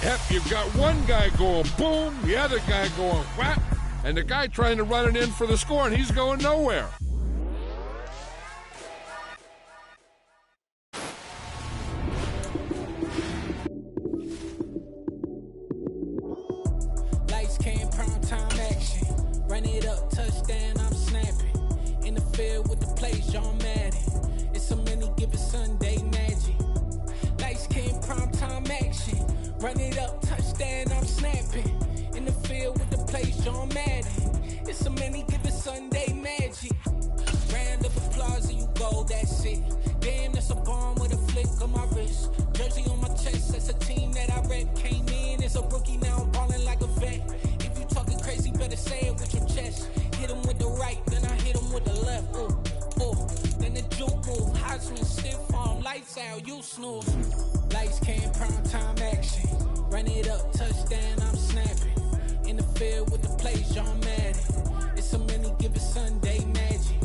Yep, you've got one guy going boom, the other guy going whap, and the guy trying to run it in for the score, and he's going nowhere. Lights came, prime time action. Run it up, touchdown, I'm snapping. In the field with the plays, John Madden. It's a many given Sunday magic. Lights came, prime time action. Run it up, touchdown, I'm snapping. In the field with the plays, John Madden. It's a many given Sunday magic. Round of applause and you go, that's it. Damn, that's a bomb with a flick on my wrist. Jersey on my chest, that's a team that I rep. Came in as a rookie, now I'm balling like a vet. If you talking crazy, better say it with your chest. Hit him with the right, then I hit him with the left. Then the juke move, Heisman, stiff arm, lights out, you snooze. Lights came, prime time action. Run it up, touchdown, I'm snapping. In the field with the plays, John Madden. It's a many given Sunday magic.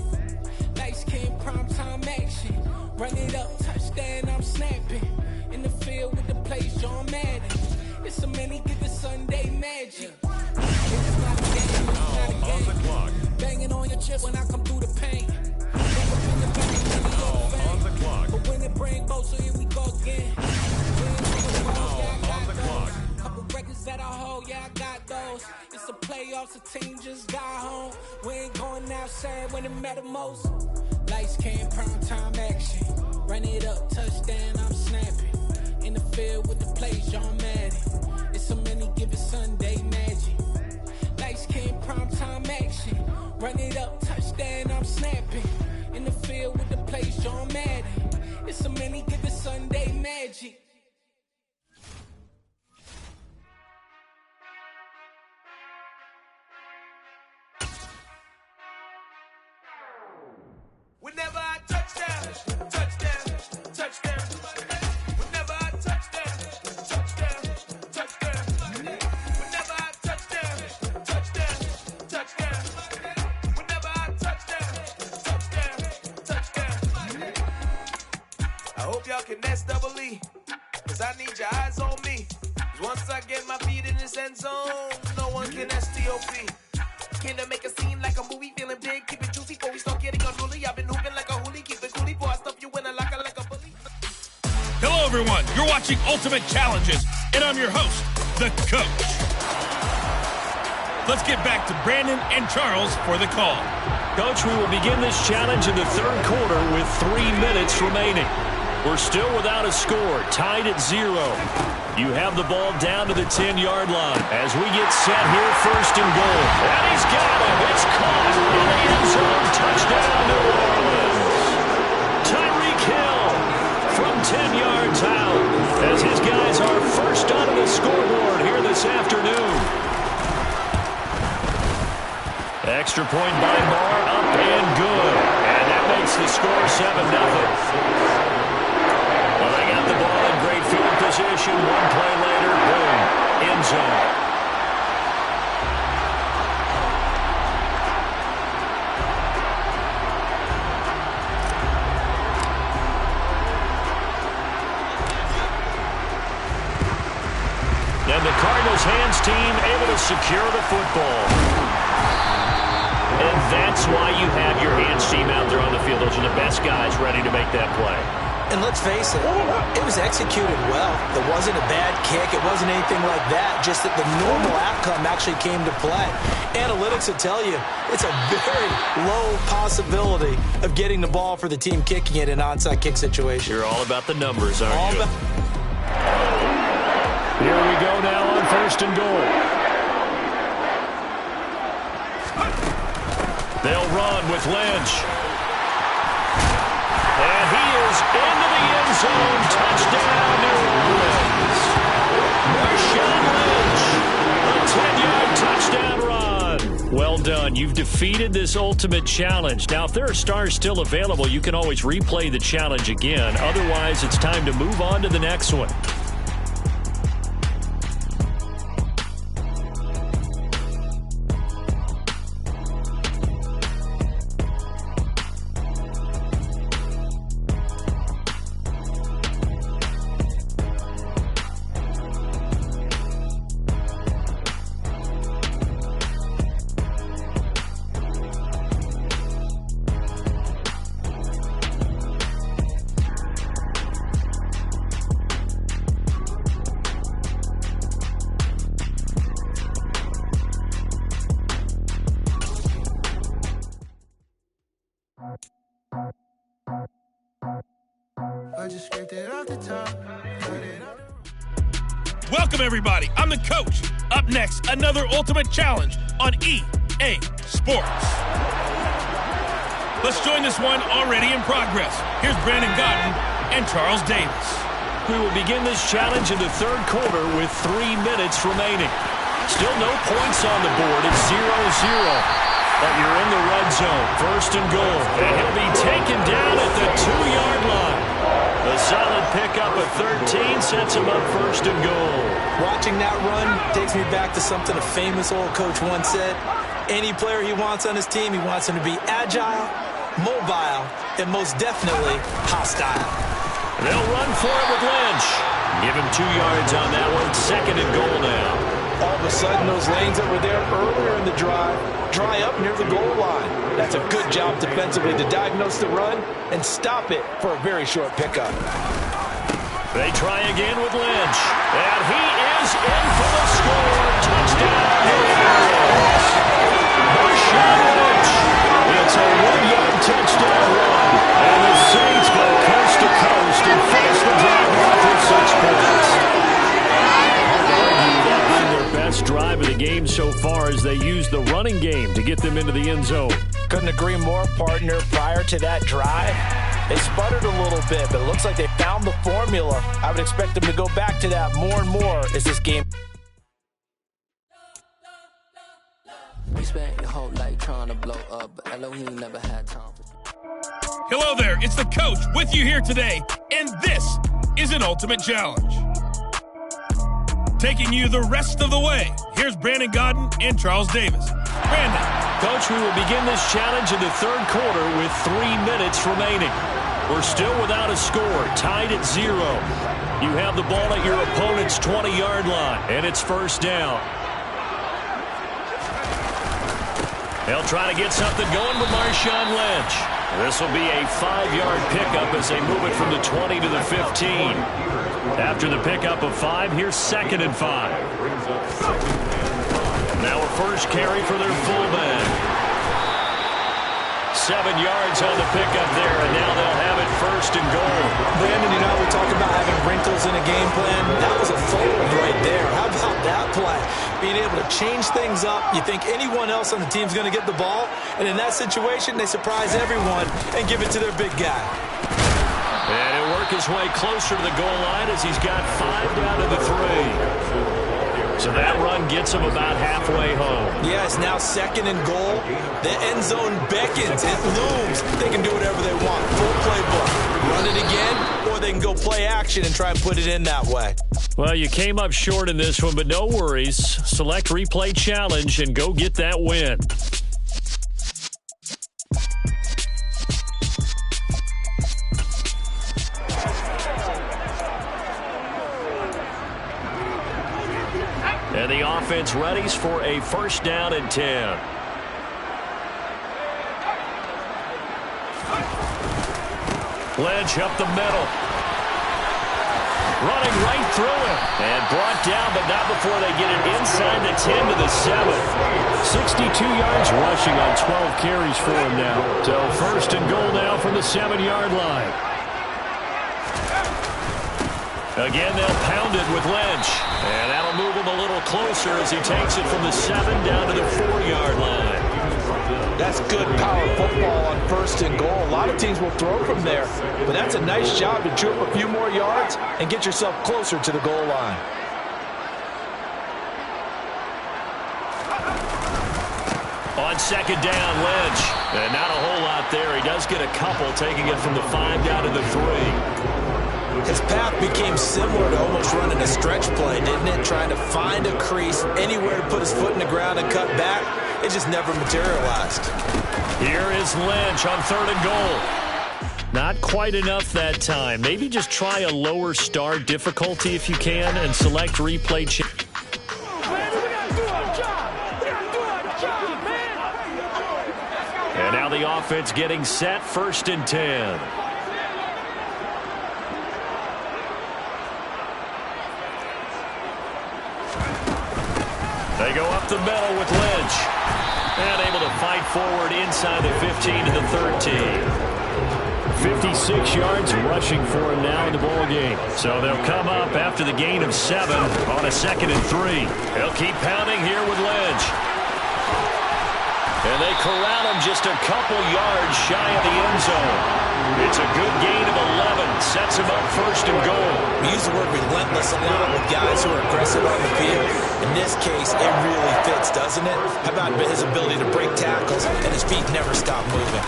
Lights came, prime time action. Run it up, touchdown, I'm snapping. In the field with the plays, John Madden. It's a many given Sunday magic. It's not a game, it's not a game. On the clock. Banging on your chest when I come through the paint. On the clock. But when it bring both, so here we go again. On the clock. Couple records that I hold, yeah, I got those. It's the playoffs, the team just got home. We ain't going outside when it matter most. Lights came, prime time action. Run it up, touchdown, I'm snapping. In the field with the plays, John Madden. It's a many given Sunday magic. Lights came, prime time action. Run it up, touchdown, I'm snapping. In the field with the plays, John Madden. It's a many given Sunday magic. Whenever I touchdown, touchdown, touchdown. Whenever I touchdown, touchdown, touchdown. Whenever I touchdown, touchdown, touchdown. Whenever I touchdown, touchdown, touchdown. I hope y'all can nest double E, cause I need your eyes on me. 'Cause once I get my feet in this end zone, no one can STOP. Can I make a scene like a movie, feeling big, keep it juicy before we start getting unruly. I've been hooping like a hoolie, keep it coolie before I stuff you in a locker like a bully. Hello, everyone. You're watching Ultimate Challenges, and I'm your host, the Coach. Let's get back to Brandon and Charles for the call. Coach, we will begin this challenge in the third quarter with 3 minutes remaining. We're still without a score, tied at 0. You have the ball down to the 10-yard line as we get set here, first and goal. And he's got it. It's caught in the end zone. Touchdown, New Orleans. Tyreek Hill from 10 yards out as his guys are first onto the scoreboard here this afternoon. Extra point by Barr, up and good. And that makes the score 7-0. Well, they got the ball in great field position. One play later, boom, end zone. And the Cardinals' hands team able to secure the football. And that's why you have your hands team out there on the field. Those are the best guys ready to make that play. And let's face it, it was executed well. There wasn't a bad kick. It wasn't anything like that. Just that the normal outcome actually came to play. Analytics will tell you it's a very low possibility of getting the ball for the team kicking it in an onside kick situation. You're all about the numbers, aren't you? Here we go now on first and goal. They'll run with Lynch. And he is into the end zone. Touchdown, New Orleans. Marshawn Lynch, a 10-yard touchdown run. Well done. You've defeated this ultimate challenge. Now, if there are stars still available, you can always replay the challenge again. Otherwise, it's time to move on to the next one. I just scraped it off the top. Welcome, everybody. I'm the coach. Up next, another Ultimate Challenge on EA Sports. Let's join this one already in progress. Here's Brandon Gaudin and Charles Davis. We will begin this challenge in the third quarter with 3 minutes remaining. Still no points on the board. It's 0-0. But you're in the red zone. First and goal. And he'll be taken down at the 2-yard line. A solid pickup of 13 sets him up first and goal. Watching that run takes me back to something a famous old coach once said. Any player he wants on his team, he wants him to be agile, mobile, and most definitely hostile. They'll run for it with Lynch. Give him 2 yards on that one. Second and goal now. All of a sudden, those lanes that were there earlier in the drive dry up near the goal line. That's a good job defensively to diagnose the run and stop it for a very short pickup. They try again with Lynch. And he is in for the score. Touchdown. Marshawn Lynch. It's a 1-yard touchdown run. And the Saints go coast to coast and finish the drive off with 6 points. Best drive of the game so far as they used the running game to get them into the end zone. Couldn't agree more, partner. Prior to that drive, they sputtered a little bit, but it looks like they found the formula. I would expect them to go back to that more and more as this game. We spent your whole life trying to blow up, but Elohim never had time for. Hello there. It's the coach with you here today, and this is an Ultimate Challenge. Taking you the rest of the way, here's Brandon Gaudin and Charles Davis. Brandon. Coach, we will begin this challenge in the third quarter with 3 minutes remaining. We're still without a score, tied at 0. You have the ball at your opponent's 20-yard line, and it's first down. They'll try to get something going with Marshawn Lynch. This will be a 5-yard pickup as they move it from the 20 to the 15. After the pickup of 5, here's second and 5. Now a first carry for their fullback. 7 yards on the pickup there, and now they'll have it first and goal. Brandon, you know, we talk about having wrinkles in a game plan. That was a fold right there. How about that play? Being able to change things up. You think anyone else on the team's going to get the ball, and in that situation, they surprise everyone and give it to their big guy. And he'll work his way closer to the goal line as he's got 5 down to the 3. So that run gets him about halfway home. Yeah, it's now second and goal. The end zone beckons. It looms. They can do whatever they want. Full playbook. Run it again, or they can go play action and try and put it in that way. Well, you came up short in this one, but no worries. Select replay challenge and go get that win. And the offense readies for a first down and 10. Lynch up the middle. Running right through it. And brought down, but not before they get it inside the 10 to the 7. 62 yards rushing on 12 carries for him now. So first and goal now from the 7-yard line. Again, they'll pound it with Lynch. And that'll move him a little closer as he takes it from the 7 down to the 4-yard line. That's good power football on first and goal. A lot of teams will throw from there, but that's a nice job to chew up a few more yards and get yourself closer to the goal line. On second down, Lynch. And not a whole lot there. He does get a couple, taking it from the 5 down to the 3. His path became similar to almost running a stretch play, didn't it? Trying to find a crease, anywhere to put his foot in the ground and cut back. It just never materialized. Here is Lynch on third and goal. Not quite enough that time. Maybe just try a lower start difficulty if you can and select replay. And now the offense getting set, first and 10. They go up the middle with Lynch. And able to fight forward inside the 15 to the 13. 56 yards rushing for him now in the ball game. So they'll come up after the gain of 7 on a 2nd and 3. They'll keep pounding here with Lynch. And they corral him just a couple yards shy of the end zone. It's a good gain of 11. Sets him up 1st and goal. We use the word relentless a lot with guys who are aggressive on the field. In this case, it really fits, doesn't it? How about his ability to break tackles and his feet never stop moving?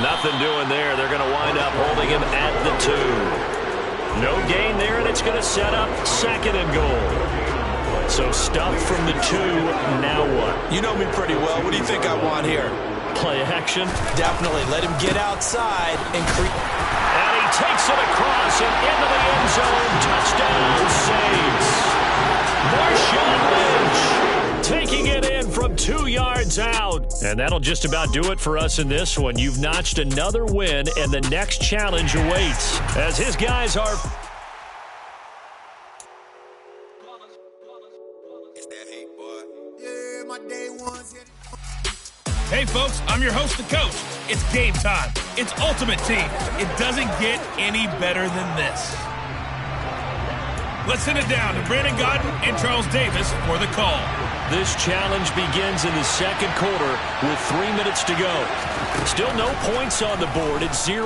Nothing doing there. They're going to wind up holding him at the 2. No gain there, and it's going to set up 2nd and goal. So stuffed from the 2, now what? You know me pretty well. What do you think I want here? Play action. Definitely. Let him get outside and creep. And he takes it across and into the end zone. Touchdown saves. Marshawn Lynch taking it in from 2 yards out. And that'll just about do it for us in this one. You've notched another win, and the next challenge awaits as his guys are... Hey, folks, I'm your host, the coach. It's game time. It's Ultimate Team. It doesn't get any better than this. Let's send it down to Brandon Gaudin and Charles Davis for the call. This challenge begins in the 2nd quarter with 3 minutes to go. Still no points on the board. It's 0-0.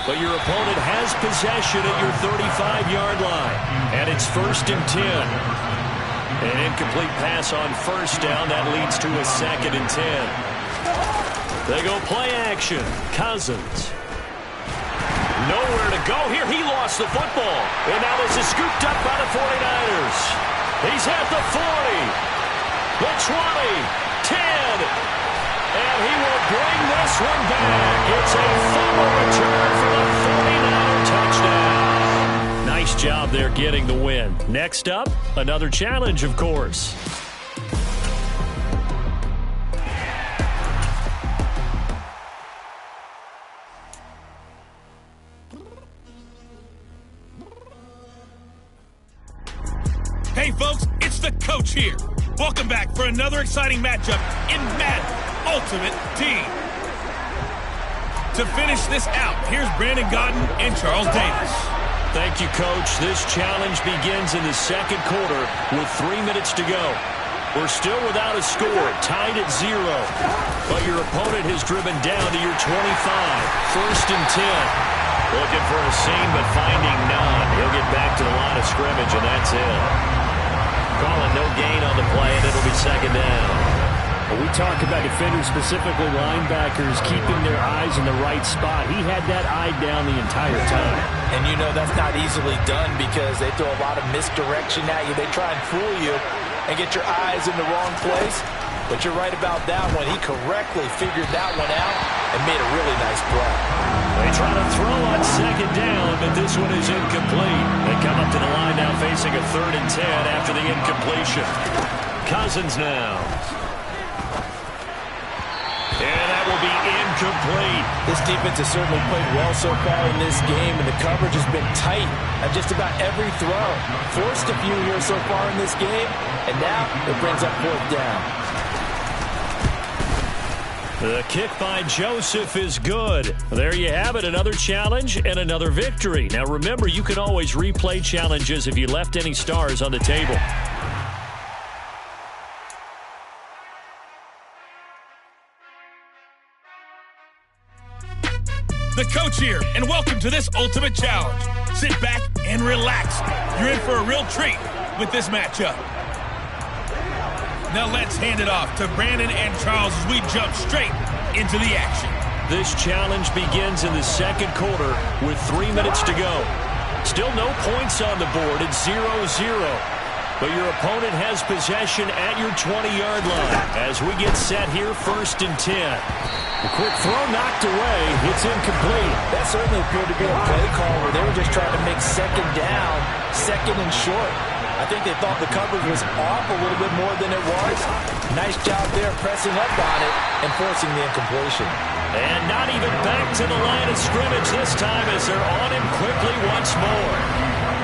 But your opponent has possession at your 35-yard line. And it's 1st and 10. An incomplete pass on 1st down. That leads to a 2nd and 10. They go play action. Cousins. Nowhere to go here. He lost the football. And now this is scooped up by the 49ers. He's at the 40. The 20. 10. And he will bring this one back. It's a fumble return for the 49er touchdown. Nice job there getting the win. Next up, another challenge, of course. Hey, folks, it's the coach here. Welcome back for another exciting matchup in Madden Ultimate Team. To finish this out, here's Brandon Gaudin and Charles Davis. Thank you, Coach. This challenge begins in the 2nd quarter with 3 minutes to go. We're still without a score, tied at 0. But your opponent has driven down to your 25. 1st and 10. Looking for a seam, but finding none. He'll get back to the line of scrimmage, and that's it. Calling no gain on the play, and it'll be 2nd down. We talk about defenders, specifically linebackers, keeping their eyes in the right spot. He had that eye down the entire time. And you know that's not easily done because they throw a lot of misdirection at you. They try and fool you and get your eyes in the wrong place. But you're right about that one. He correctly figured that one out and made a really nice play. They try to throw on 2nd down, but this one is incomplete. They come up to the line now facing a 3rd and 10 after the incompletion. Cousins now. And that will be incomplete. This defense has certainly played well so far in this game, and the coverage has been tight at just about every throw. Forced a few here so far in this game, and now it brings up 4th down. The kick by Joseph is good. There you have it, another challenge and another victory. Now remember, you can always replay challenges if you left any stars on the table. The coach here, and welcome to this Ultimate Challenge. Sit back and relax. You're in for a real treat with this matchup. Now let's hand it off to Brandon and Charles as we jump straight into the action. This challenge begins in the 2nd quarter with 3 minutes to go. Still no points on the board. It's 0-0. But your opponent has possession at your 20-yard line as we get set here 1st and 10. A quick throw knocked away. It's incomplete. That certainly appeared to be a play call where they were just trying to make 2nd down, 2nd and short. I think they thought the coverage was off a little bit more than it was. Nice job there pressing up on it and forcing the incompletion. And not even back to the line of scrimmage this time as they're on him quickly once more.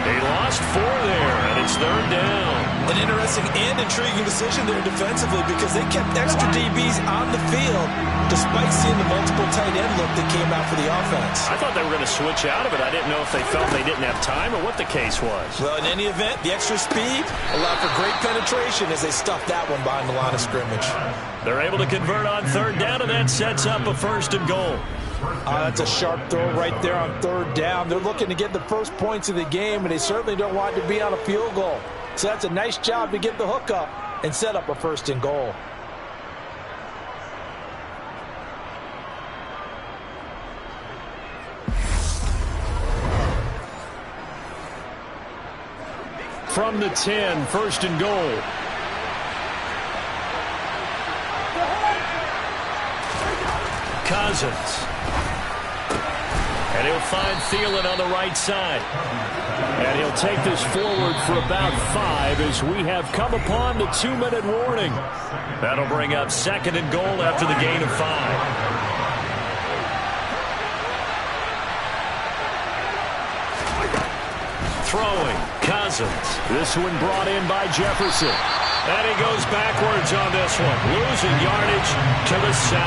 They lost 4 there, and it's 3rd down. An interesting and intriguing decision there defensively because they kept extra DBs on the field despite seeing the multiple tight end look that came out for the offense. I thought they were going to switch out of it. I didn't know if they felt they didn't have time or what the case was. Well, in any event, the extra speed allowed for great penetration as they stuffed that one behind the line of scrimmage. They're able to convert on 3rd down, and that sets up a 1st and goal. That's a sharp throw right there on 3rd down. They're looking to get the first points of the game, and they certainly don't want to be on a field goal. So that's a nice job to get the hook up and set up a 1st and goal. From the 10, 1st and goal. Cousins. And he'll find Thielen on the right side. And he'll take this forward for about 5 as we have come upon the 2-minute warning. That'll bring up 2nd and goal after the gain of 5. Throwing, Cousins. This one brought in by Jefferson. And he goes backwards on this one. Losing yardage to the 7.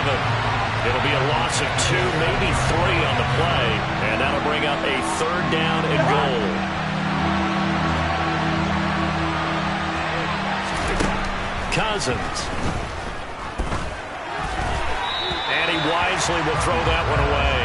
It'll be a loss of 2, maybe 3 on the play. And that'll bring up a 3rd down and goal. Cousins. And he wisely will throw that one away.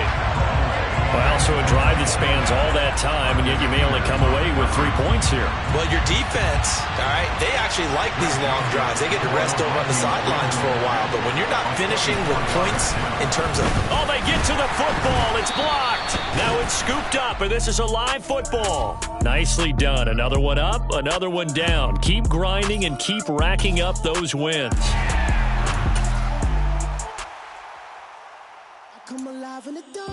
Well, so a drive that spans all that time, and yet you may only come away with 3 points here. Well, your defense, all right, they actually like these long drives. They get to rest over on the sidelines for a while. But when you're not finishing with points in terms of... Oh, they get to the football. It's blocked. Now it's scooped up, and this is a live football. Nicely done. Another one up, another one down. Keep grinding and keep racking up those wins. I come alive in the dark,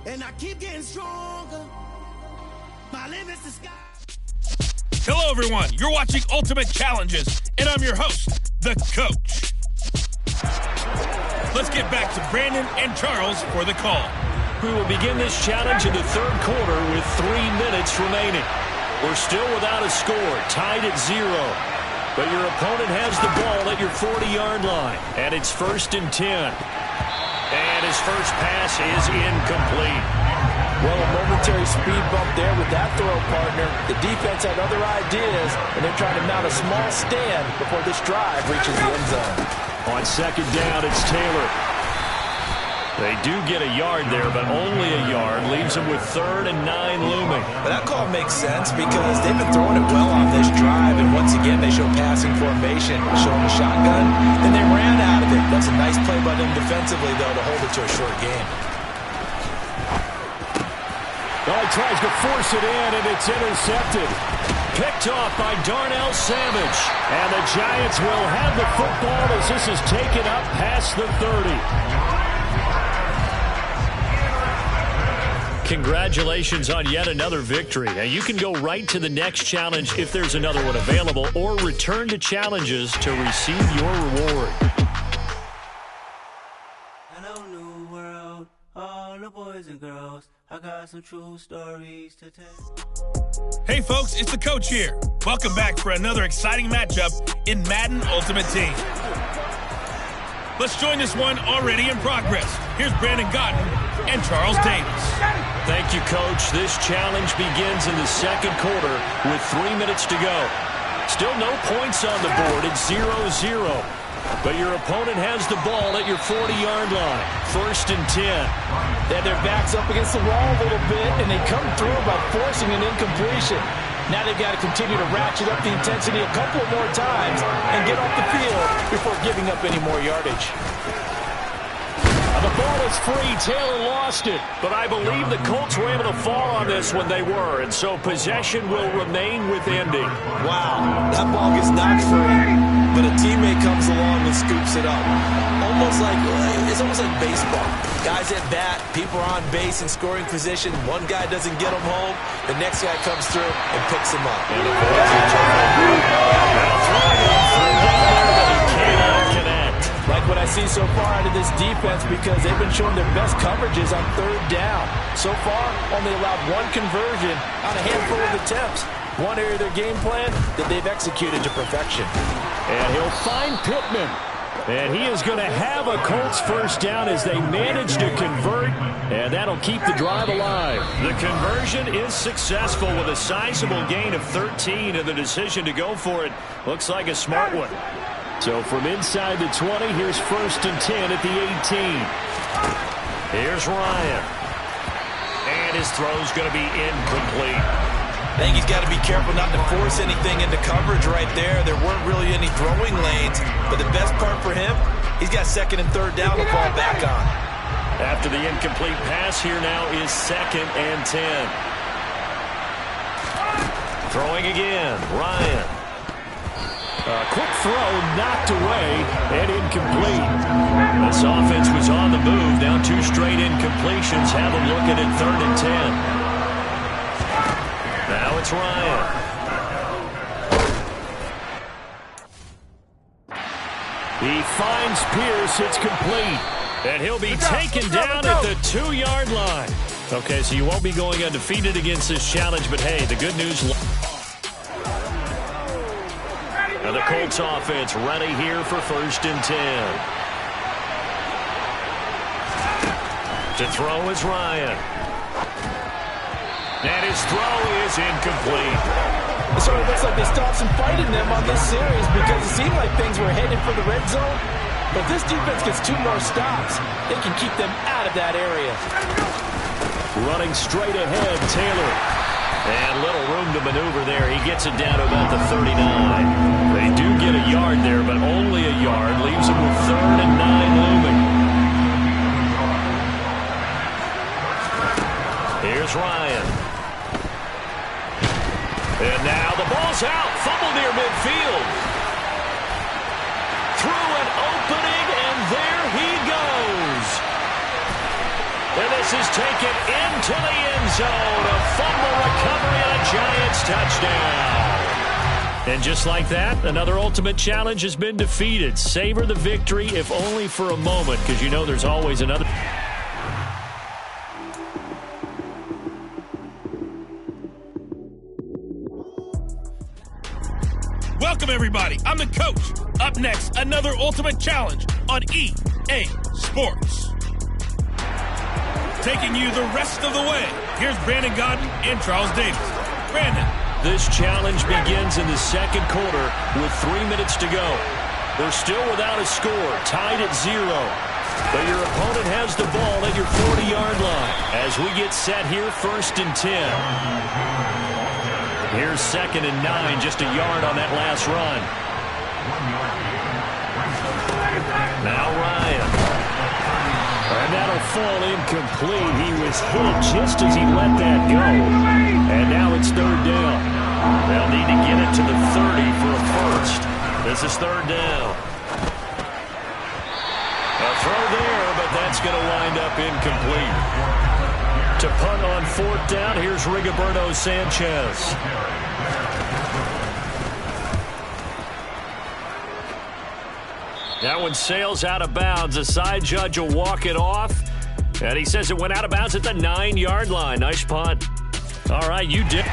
and I keep getting stronger. My limit's the sky. Hello, everyone. You're watching Ultimate Challenges, and I'm your host, The Coach. Let's get back to Brandon and Charles for the call. We will begin this challenge in the 3rd quarter with 3 minutes remaining. We're still without a score, tied at 0. But your opponent has the ball at your 40-yard line, and it's 1st and 10. And his first pass is incomplete. Well, a momentary speed bump there with that throw, partner. The defense had other ideas, and they're trying to mount a small stand before this drive reaches the end zone. On 2nd down, it's Taylor. They do get a yard there, but only a yard. Leaves them with 3rd and 9 looming. But that call makes sense because they've been throwing it well on this drive, and once again they show passing formation, showing the shotgun, and they ran out of it. That's a nice play by them defensively, though, to hold it to a short game. Well, he tries to force it in, and it's intercepted. Picked off by Darnell Savage. And the Giants will have the football as this is taken up past the 30. Congratulations on yet another victory. Now, you can go right to the next challenge if there's another one available, or return to challenges to receive your reward. Hello, new world, all the boys and girls. I got some true stories to tell. Hey, folks, it's the Coach here. Welcome back for another exciting matchup in Madden Ultimate Team. Let's join this one already in progress. Here's Brandon Gaudin and Charles Davis. Thank you, Coach. This challenge begins in the 2nd quarter with 3 minutes to go. Still no points on the board. It's 0-0. But your opponent has the ball at your 40-yard line. 1st and 10. They had their backs up against the wall a little bit, and they come through by forcing an incompletion. Now they've got to continue to ratchet up the intensity a couple more times and get off the field before giving up any more yardage. The ball is free. Taylor lost it. But I believe the Colts were able to fall on this when they were, and so possession will remain with Indy. Wow, that ball gets knocked free, but a teammate comes along and scoops it up. It's almost like baseball. Guys at bat, people are on base in scoring position. One guy doesn't get him home, the next guy comes through and picks him up. And cannot connect. Like what I see so far out of this defense because they've been showing their best coverages on third down. So far, only allowed one conversion on a handful of attempts. One area of their game plan that they've executed to perfection. And he'll find Pittman. And he is going to have a Colts first down as they manage to convert, and that'll keep the drive alive. The conversion is successful with a sizable gain of 13, and the decision to go for it looks like a smart one. So from inside the 20, here's 1st and 10 at the 18. Here's Ryan. And his throw's going to be incomplete. I think he's got to be careful not to force anything into coverage right there. There weren't really any throwing lanes, but the best part for him, he's got 2nd and 3rd down to fall back on. After the incomplete pass, here now is 2nd and 10. Throwing again, Ryan. A quick throw knocked away and incomplete. This offense was on the move. Now 2 straight incompletions have them looking at 3rd and 10. Now it's Ryan. He finds Pierce. It's complete. And he'll be taken down at the 2-yard line. Okay, so you won't be going undefeated against this challenge, but hey, the good news. Now the Colts offense ready here for 1st and 10. To throw is Ryan. And his throw is incomplete. It sort of looks like they stopped some fight in them on this series because it seemed like things were headed for the red zone. But if this defense gets 2 more stops, they can keep them out of that area. Running straight ahead, Taylor. And little room to maneuver there. He gets it down to about the 39. They do get a yard there, but only a yard. Leaves them with 3rd and 9 looming. Here's Ryan. And now the ball's out. Fumble near midfield. Through an opening, and there he goes. And this is taken into the end zone. A fumble recovery and a Giants touchdown. And just like that, another ultimate challenge has been defeated. Savor the victory, if only for a moment, because you know there's always another. Welcome, everybody. I'm the coach. Up next, another ultimate challenge on EA Sports. Taking you the rest of the way, here's Brandon Gaudin and Charles Davis. Brandon. This challenge begins in the 2nd quarter with 3 minutes to go. We're still without a score, tied at 0. But your opponent has the ball at your 40-yard line. As we get set here, 1st and 10. Here's 2nd and 9, just a yard on that last run. Now Ryan. And that'll fall incomplete. He was hit just as he let that go. And now it's 3rd down. They'll need to get it to the 30 for a first. This is 3rd down. A throw there, but that's going to wind up incomplete. To punt on 4th down, here's Rigoberto Sanchez. That one sails out of bounds. The side judge will walk it off. And he says it went out of bounds at the 9-yard line. Nice punt. All right, you did.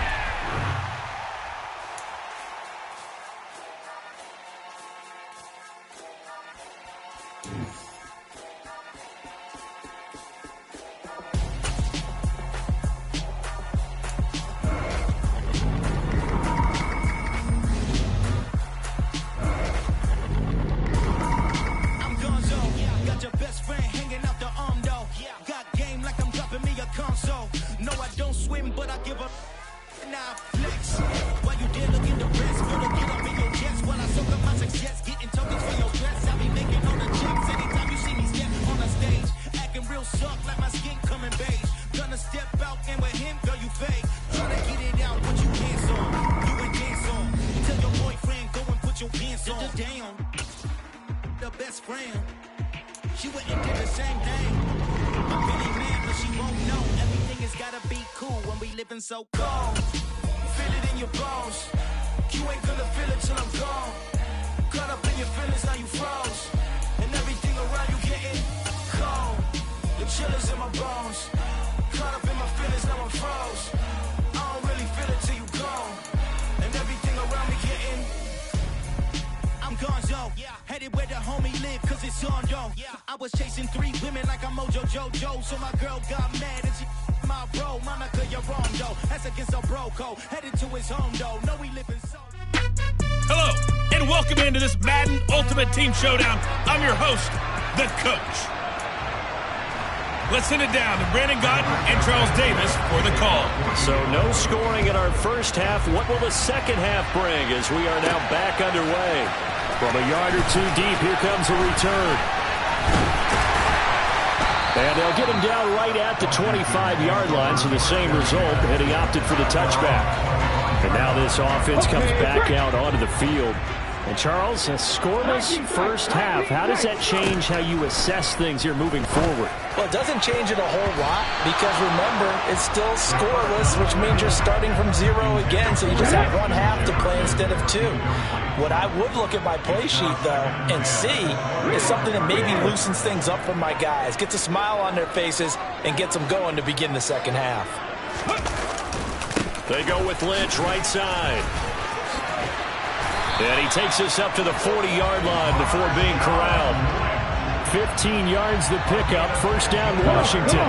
So cold, feel it in your bones. You ain't gonna feel it till I'm gone. Caught up in your feelings, now you froze. And everything around headed where the homie live, cause it's on though. I was chasing 3 women like I'm Mojo Jojo, so my girl got mad and she my bro. Monica, you're wrong though. That's against our bro code. Headed to his home though. No, we live in so. Hello, and welcome into this Madden Ultimate Team Showdown. I'm your host, The Coach. Let's send it down to Brandon Gaudin and Charles Davis for the call. So no scoring in our first half. What will the second half bring as we are now back underway? From a yard or two deep, here comes a return. And they'll get him down right at the 25-yard line, so the same result, and he opted for the touchback. And now this offense comes back out onto the field. And Charles, a scoreless first half. How does that change how you assess things here moving forward? Well, it doesn't change it a whole lot because, remember, it's still scoreless, which means you're starting from 0 again, so you just have one half to play instead of 2. What I would look at my play sheet, though, and see is something that maybe loosens things up for my guys, gets a smile on their faces, and gets them going to begin the second half. They go with Lynch right side. And he takes us up to the 40-yard line before being corralled. 15 yards the pickup. First down, Washington.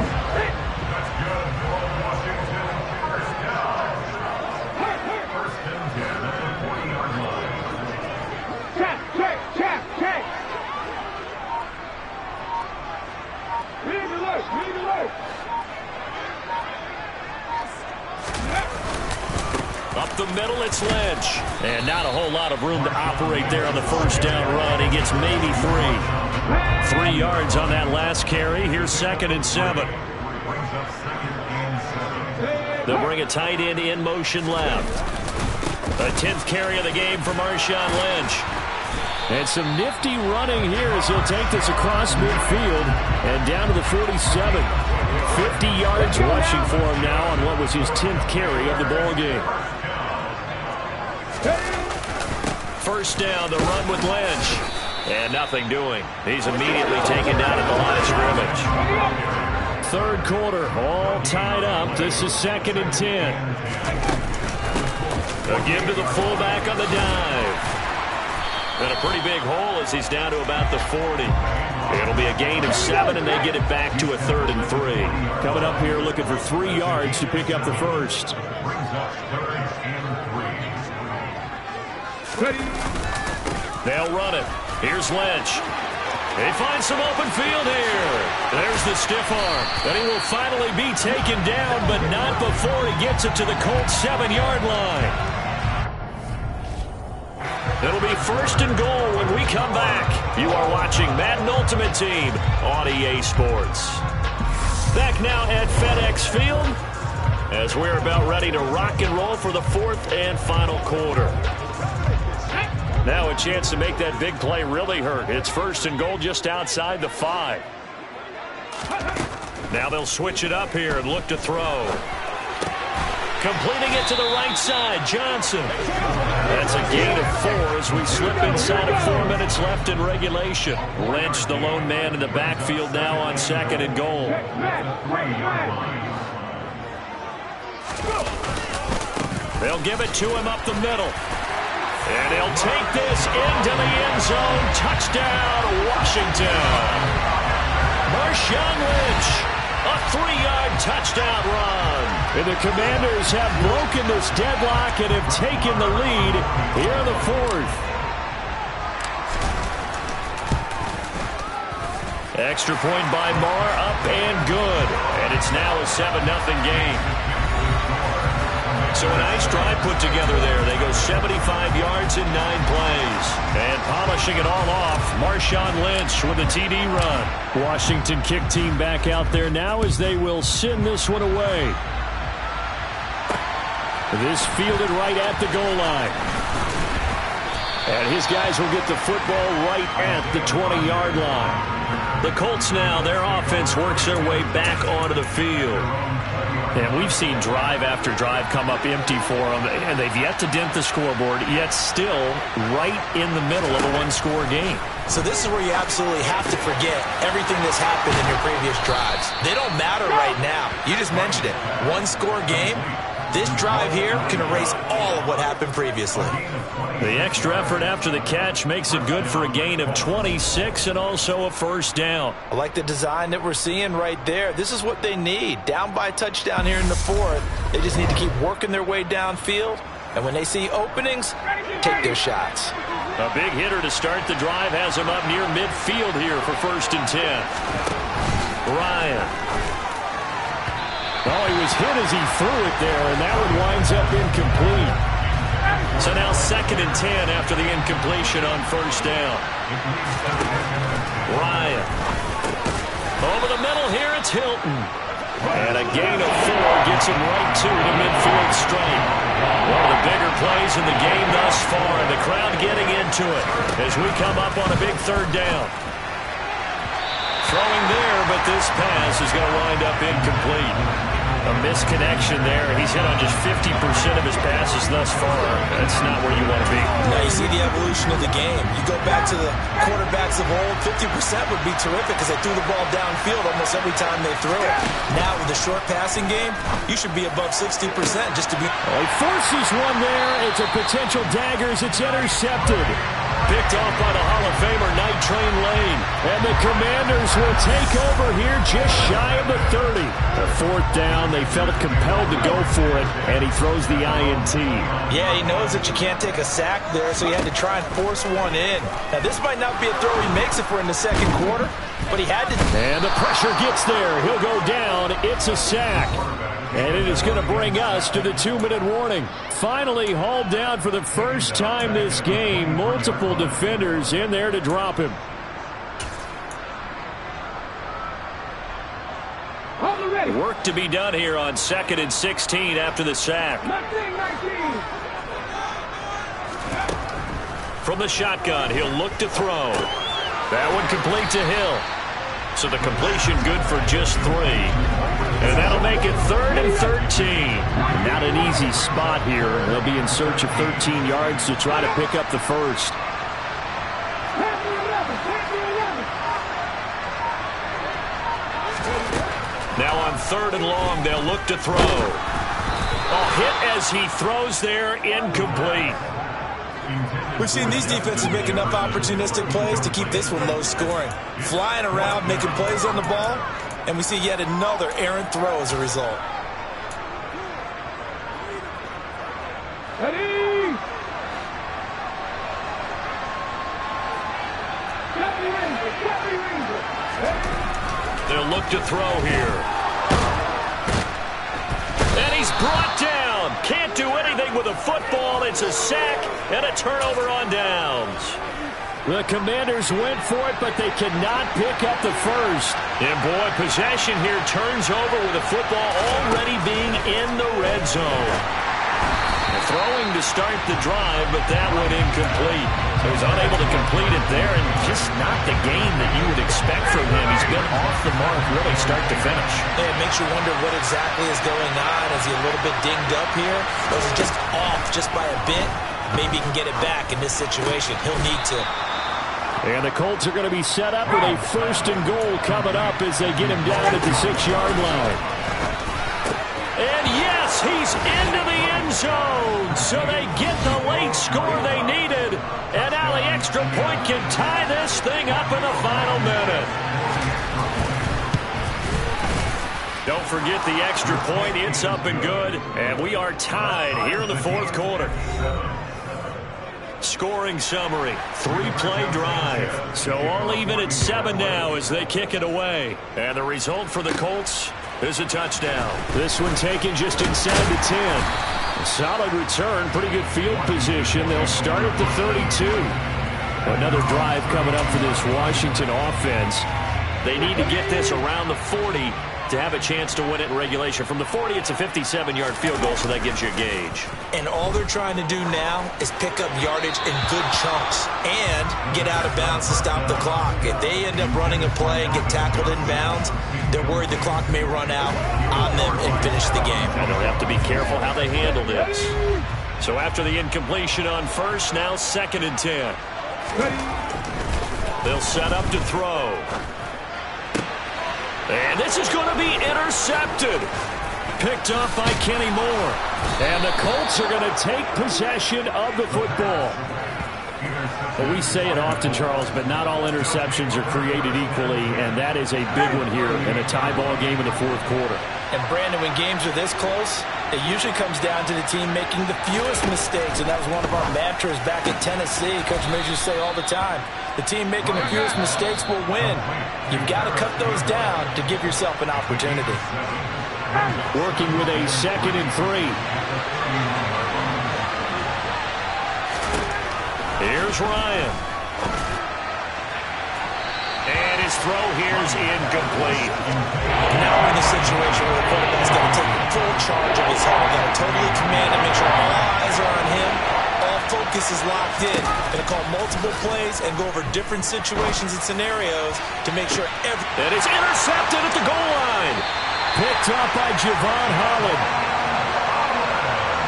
Up the middle, it's Lynch. And not a whole lot of room to operate there on the first down run. He gets maybe 3. 3 yards on that last carry. Here's 2nd and 7. They'll bring a tight end in motion left. A 10th carry of the game for Marshawn Lynch. And some nifty running here as he'll take this across midfield and down to the 47. 50 yards rushing for him now on what was his 10th carry of the ball game. First down, the run with Lynch. And nothing doing. He's immediately taken down at the line of scrimmage. Third quarter, all tied up. This is 2nd and 10. A give to the fullback on the dive. And a pretty big hole as he's down to about the 40. It'll be a gain of 7, and they get it back to a 3rd and 3. Coming up here looking for 3 yards to pick up the first. They'll run it. Here's Lynch. He finds some open field here. There's the stiff arm. And he will finally be taken down, but not before he gets it to the Colts 7-yard line. It'll be 1st and goal when we come back. You are watching Madden Ultimate Team on EA Sports. Back now at FedEx Field as we're about ready to rock and roll for the 4th and final quarter. Now a chance to make that big play really hurt. It's 1st and goal just outside the 5. Now they'll switch it up here and look to throw. Completing it to the right side, Johnson. That's a gain of 4 as we slip inside of 4 minutes left in regulation. Lynch, the lone man in the backfield now on 2nd and goal. They'll give it to him up the middle. And he'll take this into the end zone. Touchdown, Washington. Marshawn Lynch. A 3-yard touchdown run. And the Commanders have broken this deadlock and have taken the lead here in the 4th. Extra point by Marr, up and good. And it's now a 7-0 game. So a nice drive put together there. They go 75 yards in 9 plays. And polishing it all off, Marshawn Lynch with a TD run. Washington kick team back out there now as they will send this one away. This fielded right at the goal line. And his guys will get the football right at the 20-yard line. The Colts now, their offense works their way back onto the field. And we've seen drive after drive come up empty for them, and they've yet to dent the scoreboard, yet still right in the middle of a one-score game. So this is where you absolutely have to forget everything that's happened in your previous drives. They don't matter right now. You just mentioned it. One-score game. This drive here can erase all of what happened previously. The extra effort after the catch makes it good for a gain of 26 and also a first down. I like the design that we're seeing right there. This is what they need. Down by a touchdown here in the fourth. They just need to keep working their way downfield. And when they see openings, take their shots. A big hitter to start the drive has him up near midfield here for 1st and 10. Ryan. Oh, he was hit as he threw it there, and that one winds up incomplete. So now 2nd and 10 after the incompletion on 1st down. Ryan. Over the middle here, it's Hilton. And a gain of 4 gets him right to the midfield straight. One of the bigger plays in the game thus far, and the crowd getting into it as we come up on a big 3rd down. Throwing there, but this pass is going to wind up incomplete. A misconnection there. He's hit on just 50% of his passes thus far. That's not where you want to be. Now you see the evolution of the game. You go back to the quarterbacks of old, 50% would be terrific because they threw the ball downfield almost every time they threw it. Now with the short passing game, you should be above 60% just to be... Well, he forces one there. It's a potential dagger as it's intercepted. Picked off by the Hall of Famer, Night Train Lane. And the Commanders will take over here just shy of the 30. The 4th down, they felt compelled to go for it, and he throws the INT. Yeah, he knows that you can't take a sack there, so he had to try and force one in. Now, this might not be a throw he makes if we're in the 2nd quarter, but he had to... And the pressure gets there. He'll go down. It's a sack. And it is going to bring us to the 2-minute warning. Finally hauled down for the first time this game. Multiple defenders in there to drop him. Work to be done here on 2nd and 16 after the sack. From the shotgun, he'll look to throw. That one complete to Hill. So the completion good for just 3. And that'll make it 3rd and 13. Not an easy spot here. They'll be in search of 13 yards to try to pick up the first. Now on 3rd and long, they'll look to throw. A hit as he throws there, incomplete. We've seen these defenses make enough opportunistic plays to keep this one low scoring. Flying around, making plays on the ball, and we see yet another errant throw as a result. They'll look to throw here. And he's brought down. Can't do anything with a football. It's a sack and a turnover on downs. The Commanders went for it, but they cannot pick up the first. And boy, possession here turns over with the football already being in the red zone. Throwing to start the drive, but that one incomplete. So he's unable to complete it there, and just not the game that you would expect from him. He's been off the mark really start to finish. Yeah, it makes you wonder what exactly is going on. Is he a little bit dinged up here? Or is he just off just by a bit? Maybe he can get it back in this situation. He'll need to. And the Colts are going to be set up with a 1st and goal coming up as they get him down at the 6-yard line. And yes, he's into the end zone. So they get the late score they needed. And now the extra point can tie this thing up in the final minute. Don't forget the extra point. It's up and good. And we are tied here in the 4th quarter. Scoring summary, 3-play drive. So all even at 7 now as they kick it away. And the result for the Colts is a touchdown. This one taken just inside the 10. A solid return, pretty good field position. They'll start at the 32. Another drive coming up for this Washington offense. They need to get this around the 40 to have a chance to win it in regulation. From the 40, it's a 57-yard field goal, so that gives you a gauge. And all they're trying to do now is pick up yardage in good chunks and get out of bounds to stop the clock. If they end up running a play and get tackled in bounds, they're worried the clock may run out on them and finish the game. And they'll have to be careful how they handle this. So after the incompletion on 1st, now 2nd and 10. They'll set up to throw. And this is going to be intercepted. picked off by Kenny Moore. And the Colts are going to take possession of the football. Well, we say it often, Charles, but not all interceptions are created equally, and that is a big one here in a tie ball game in the fourth quarter. And, Brandon, when games are this close, it usually comes down to the team making the fewest mistakes, and that was one of our mantras back at Tennessee. Coach Majors say all the time, the team making the fewest mistakes will win. You've got to cut those down to give yourself an opportunity. Working with a 2nd and 3. Here's Ryan. And his throw here is incomplete. Now we're in a situation where the quarterback's got to take full charge of his head. Got to totally command and make sure all eyes are on him. All focus is locked in. Going to call multiple plays and go over different situations and scenarios to make sure every... And it's intercepted at the goal line. Picked up by Javon Holland.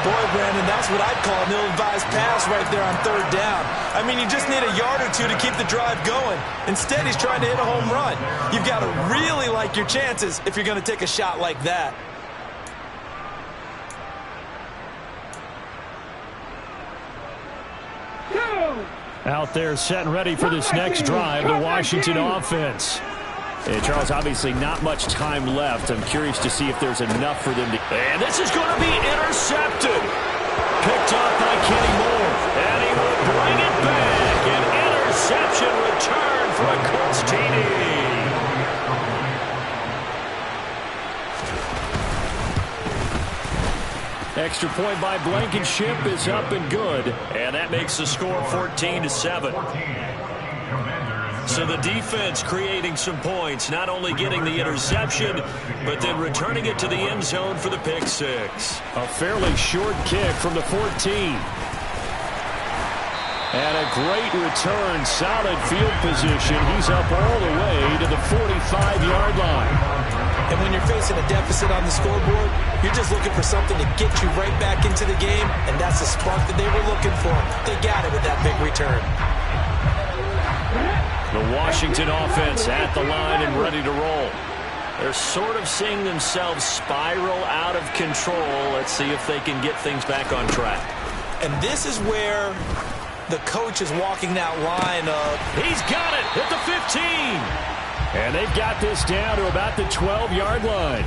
Boy, Brandon, that's what I'd call an ill-advised pass right there on 3rd down. I mean, you just need a yard or two to keep the drive going. Instead, he's trying to hit a home run. You've got to really like your chances if you're going to take a shot like that. Out there set and ready for this next drive, the Washington offense. And Charles, obviously not much time left. I'm curious to see if there's enough for them to... And this is going to be intercepted. Picked off by Kenny Moore. And he will bring it back. An interception return for a Colts TD. Extra point by Blankenship is up and good. And that makes the score 14-7. So the defense creating some points, not only getting the interception, but then returning it to the end zone for the pick six. A fairly short kick from the 14. And a great return, solid field position. He's up all the way to the 45-yard line. And when you're facing a deficit on the scoreboard, you're just looking for something to get you right back into the game, and that's the spark that they were looking for. They got it with that big return. The Washington offense at the line and ready to roll. They're sort of seeing themselves spiral out of control. Let's see if they can get things back on track. And this is where the coach is walking that line of... He's got it at the 15. And they've got this down to about the 12-yard line.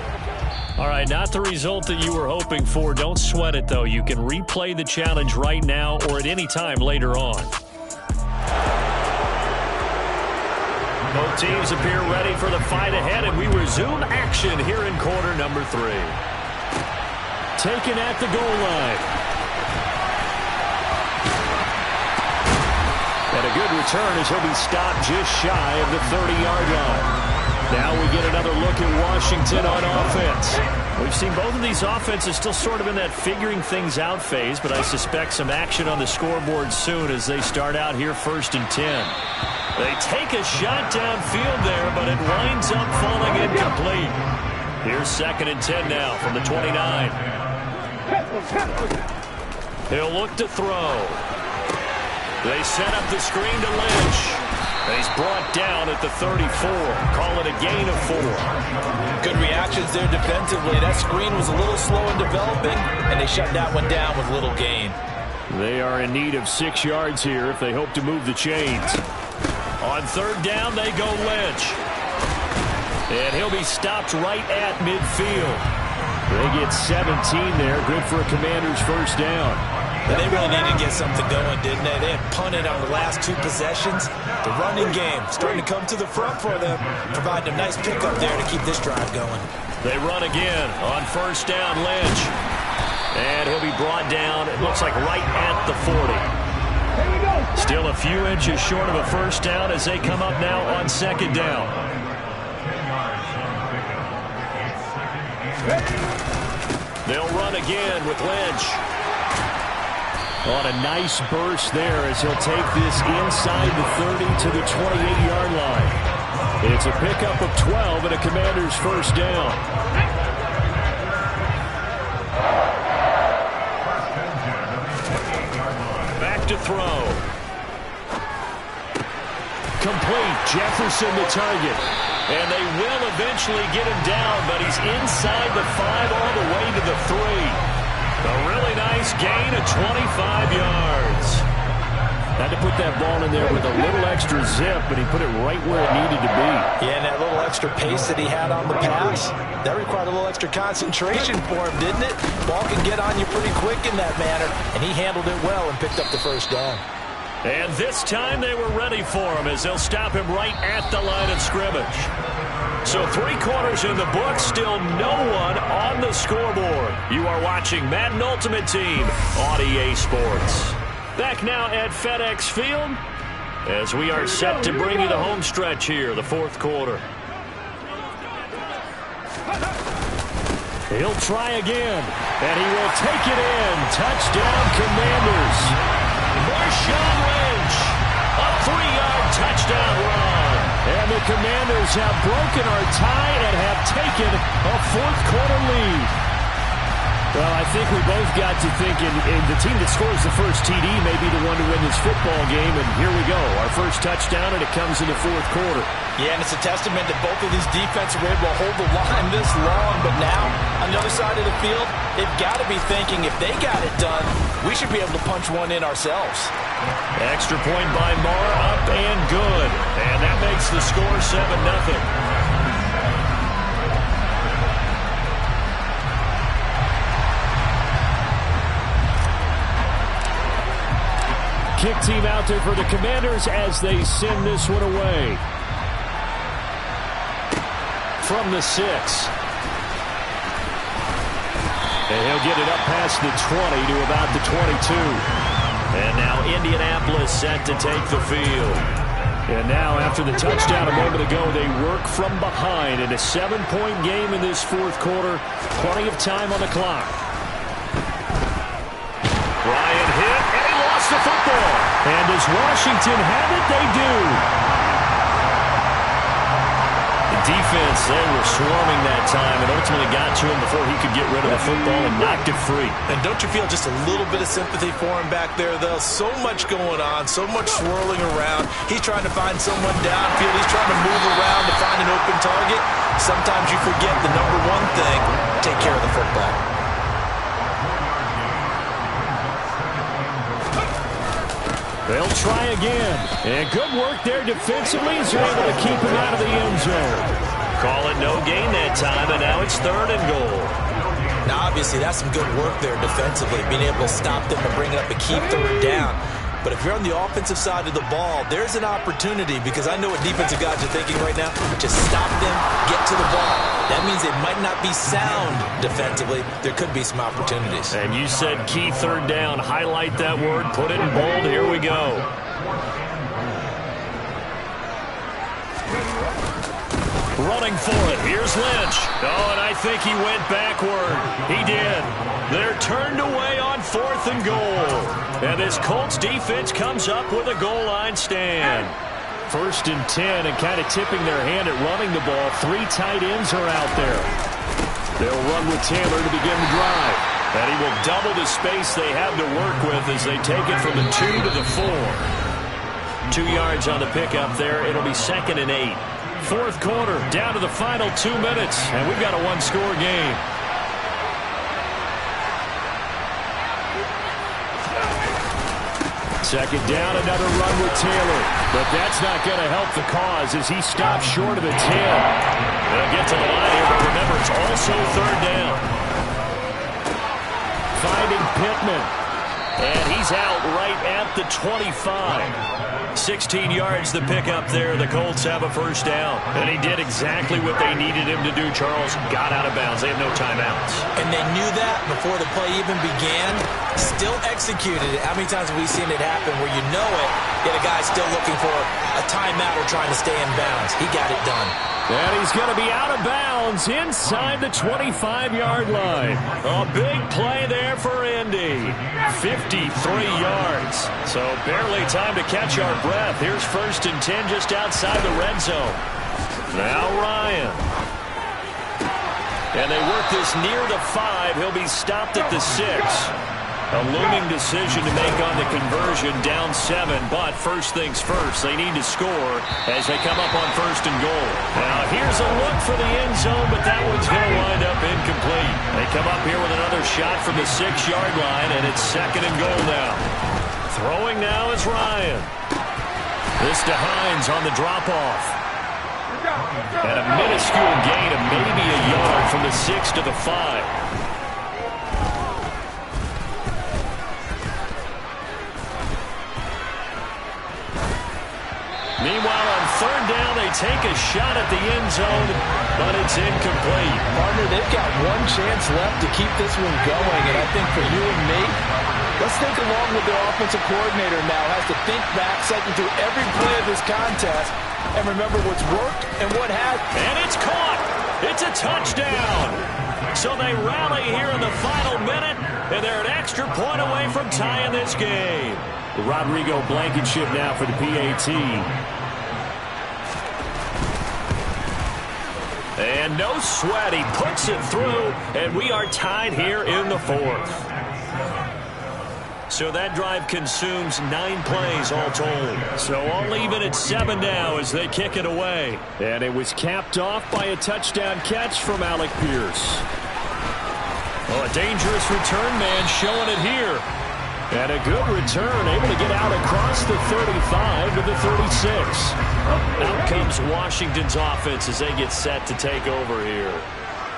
All right, not the result that you were hoping for. Don't sweat it, though. You can replay the challenge right now or at any time later on. Both teams appear ready for the fight ahead, and we resume action here in quarter number 3. Taken at the goal line. And a good return as he'll be stopped just shy of the 30-yard line. Now we get another look at Washington on offense. We've seen both of these offenses still sort of in that figuring things out phase, but I suspect some action on the scoreboard soon as they start out here 1st and 10. They take a shot downfield there, but it winds up falling incomplete. Here's 2nd and 10 now from the 29. He'll look to throw. They set up the screen to Lynch. He's brought down at the 34. Call it a gain of 4. Good reactions there defensively. That screen was a little slow in developing, and they shut that one down with little gain. They are in need of 6 yards here if they hope to move the chains. On 3rd down, they go Lynch. And he'll be stopped right at midfield. They get 17 there. Good for a Commander's 1st down. And they really needed to get something going, didn't they? They had punted on the last 2 possessions. The running game starting to come to the front for them, providing a nice pickup there to keep this drive going. They run again on 1st down, Lynch. And he'll be brought down, it looks like right at the 40. Still a few inches short of a 1st down as they come up now on 2nd down. They'll run again with Lynch. On a nice burst there as he'll take this inside the 30 to the 28-yard line. It's a pickup of 12 and a Commander's 1st down. Back to throw. complete. Jefferson the target. And they will eventually get him down, but he's inside the 5 all the way to the 3. A really nice gain of 25 yards. Had to put that ball in there with a little extra zip, but he put it right where it needed to be. Yeah, and that little extra pace that he had on the pass, that required a little extra concentration for him, didn't it? Ball can get on you pretty quick in that manner, and he handled it well and picked up the first down. And this time they were ready for him as they'll stop him right at the line of scrimmage. So 3 quarters in the book, still no one on the scoreboard. You are watching Madden Ultimate Team on EA Sports. Back now at FedEx Field as we are set to bring you the home stretch here, the 4th quarter. He'll try again, and he will take it in. Touchdown, Commanders. Marshawn Lynch, a 3-yard touchdown run. And the Commanders have broken our tie and have taken a 4th quarter lead. Well, I think we both got to thinking the team that scores the first TD may be the one to win this football game, and here we go. Our first touchdown, and it comes in the 4th quarter. Yeah, and it's a testament that both of these defenses were able to hold the line this long, but now, on the other side of the field, they've got to be thinking if they got it done, we should be able to punch one in ourselves. Extra point by Marr, up and good. And that makes the score 7-0. Kick team out there for the Commanders as they send this one away. From the 6. And he'll get it up past the 20 to about the 22. And now Indianapolis set to take the field. And now after the touchdown a moment ago, they work from behind in a 7-point game in this 4th quarter. Plenty of time on the clock. Ryan hit, and he lost the football. And does Washington have it? They do. The defense, they were swarming that time and ultimately got to him before he could get rid of the football and knocked it free. And don't you feel just a little bit of sympathy for him back there, though? So much going on, so much swirling around. He's trying to find someone downfield. He's trying to move around to find an open target. Sometimes you forget the number one thing, take care of the football. They'll try again. And good work there defensively as they're able to keep him out of the end zone. Call it no gain that time, and now it's 3rd and goal. Now, obviously, that's some good work there defensively, being able to stop them and bring up a key 3rd down. But if you're on the offensive side of the ball, there's an opportunity, because I know what defensive guys are thinking right now. Just stop them, get to the ball. That means they might not be sound defensively. There could be some opportunities. And you said key 3rd down. Highlight that word. Put it in bold. Here we go. Running for it. Here's Lynch. Oh, and I think he went backward. He did. They're turned away on 4th and goal. And this Colts defense comes up with a goal line stand. 1st and 10, and kind of tipping their hand at running the ball. 3 tight ends are out there. They'll run with Taylor to begin the drive. And he will double the space they have to work with as they take it from the 2 to the 4. 2 yards on the pickup there. It'll be 2nd and 8. 4th quarter, down to the final 2 minutes, and we've got a 1-score game. Second down, another run with Taylor. But that's not going to help the cause as he stops short of the 10. They'll get to the line here, but remember, it's also 3rd down. Finding Pittman. And he's out right at the 25. 16 yards the pickup there. The Colts have a 1st down. And he did exactly what they needed him to do, Charles. Got out of bounds. They have no timeouts. And they knew that before the play even began. Still executed it. How many times have we seen it happen where you know it, yet a guy's still looking for a timeout or trying to stay in bounds? He got it done. And he's going to be out of bounds inside the 25-yard line. A big play there for Indy. 53 yards. So barely time to catch our breath. Here's 1st and 10 just outside the red zone. Now Ryan. And they work this near the 5. He'll be stopped at the 6. A looming decision to make on the conversion, down 7, but first things first, they need to score as they come up on 1st and goal. Now here's a look for the end zone, but that one's going to wind up incomplete. They come up here with another shot from the 6-yard line, and it's 2nd and goal now. Throwing now is Ryan. This to Hines on the drop-off. And a minuscule gain of maybe a yard from the 6 to the 5. Meanwhile, on 3rd down, they take a shot at the end zone, but it's incomplete. Partner, they've got one chance left to keep this one going, and I think for you and me, let's think along with their offensive coordinator now. Has to think back, cycle through every play of this contest, and remember what's worked and what hasn't. And it's caught. It's a touchdown. So they rally here in the final minute, and they're an extra point away from tying this game. Rodrigo Blankenship now for the PAT. And no sweat, he puts it through, and we are tied here in the 4th. So that drive consumes 9 plays all told. So all even at 7 now as they kick it away. And it was capped off by a touchdown catch from Alec Pierce. Oh, a dangerous return man showing it here. And a good return, able to get out across the 35 to the 36. Out comes Washington's offense as they get set to take over here.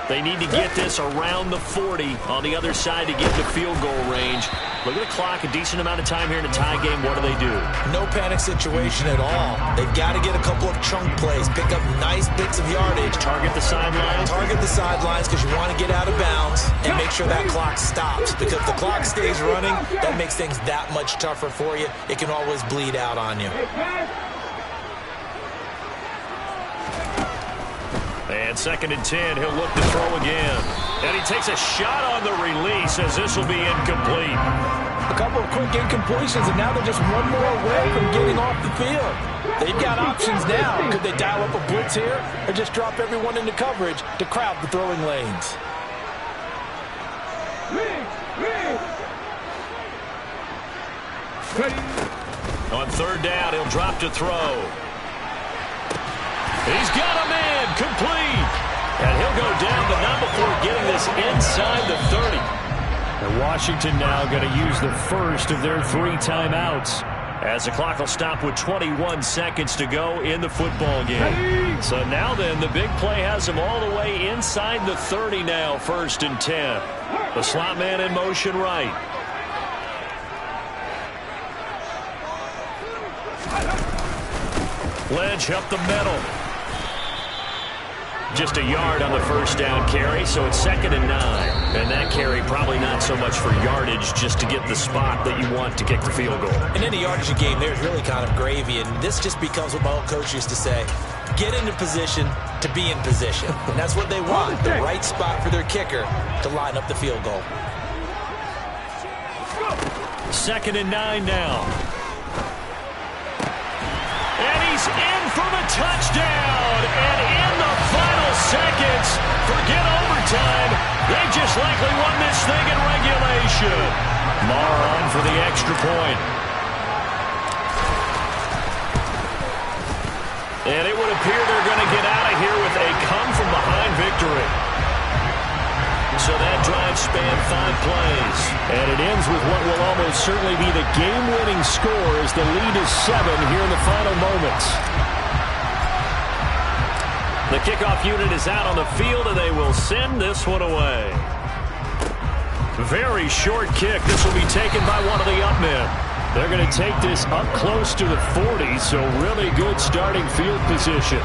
They need to get this around the 40 on the other side to get the field goal range. Look at the clock, a decent amount of time here in a tie game. What do? No panic situation at all. They've got to get a couple of chunk plays, pick up nice bits of yardage. Target the sidelines? Target the sidelines because you want to get out of bounds and make sure that clock stops. Because if the clock stays running, that makes things that much tougher for you. It can always bleed out on you. And 2nd and 10, he'll look to throw again. And he takes a shot on the release as this will be incomplete. A couple of quick incompletions, and now they're just one more away from getting off the field. They've got options now. Could they dial up a blitz here or just drop everyone into coverage to crowd the throwing lanes? On 3rd down, he'll drop to throw. He's got a man, complete. And he'll go down, but not before getting this inside the 30. And Washington now going to use the first of their 3 timeouts, as the clock will stop with 21 seconds to go in the football game. So now then, the big play has them all the way inside the 30 now, 1st and 10. The slot man in motion right. Ledge up the middle. Just a yard on the 1st down carry, so it's 2nd and 9. And that carry probably not so much for yardage, just to get the spot that you want to kick the field goal. In any yardage game, there's really kind of gravy, and this just becomes what my old coach used to say. Get into position to be in position. And that's what they want, the right spot for their kicker to line up the field goal. 2nd and 9 now. And he's in for the touchdown. And in the final seconds, forget overtime. They just likely won this thing in regulation. Maher on for the extra point. And it would appear they're going to get out of here with a come-from-behind victory. So that drive spanned 5 plays. And it ends with what will almost certainly be the game-winning score as the lead is 7 here in the final moments. The kickoff unit is out on the field, and they will send this one away. Very short kick. This will be taken by one of the up men. They're going to take this up close to the 40, so really good starting field position.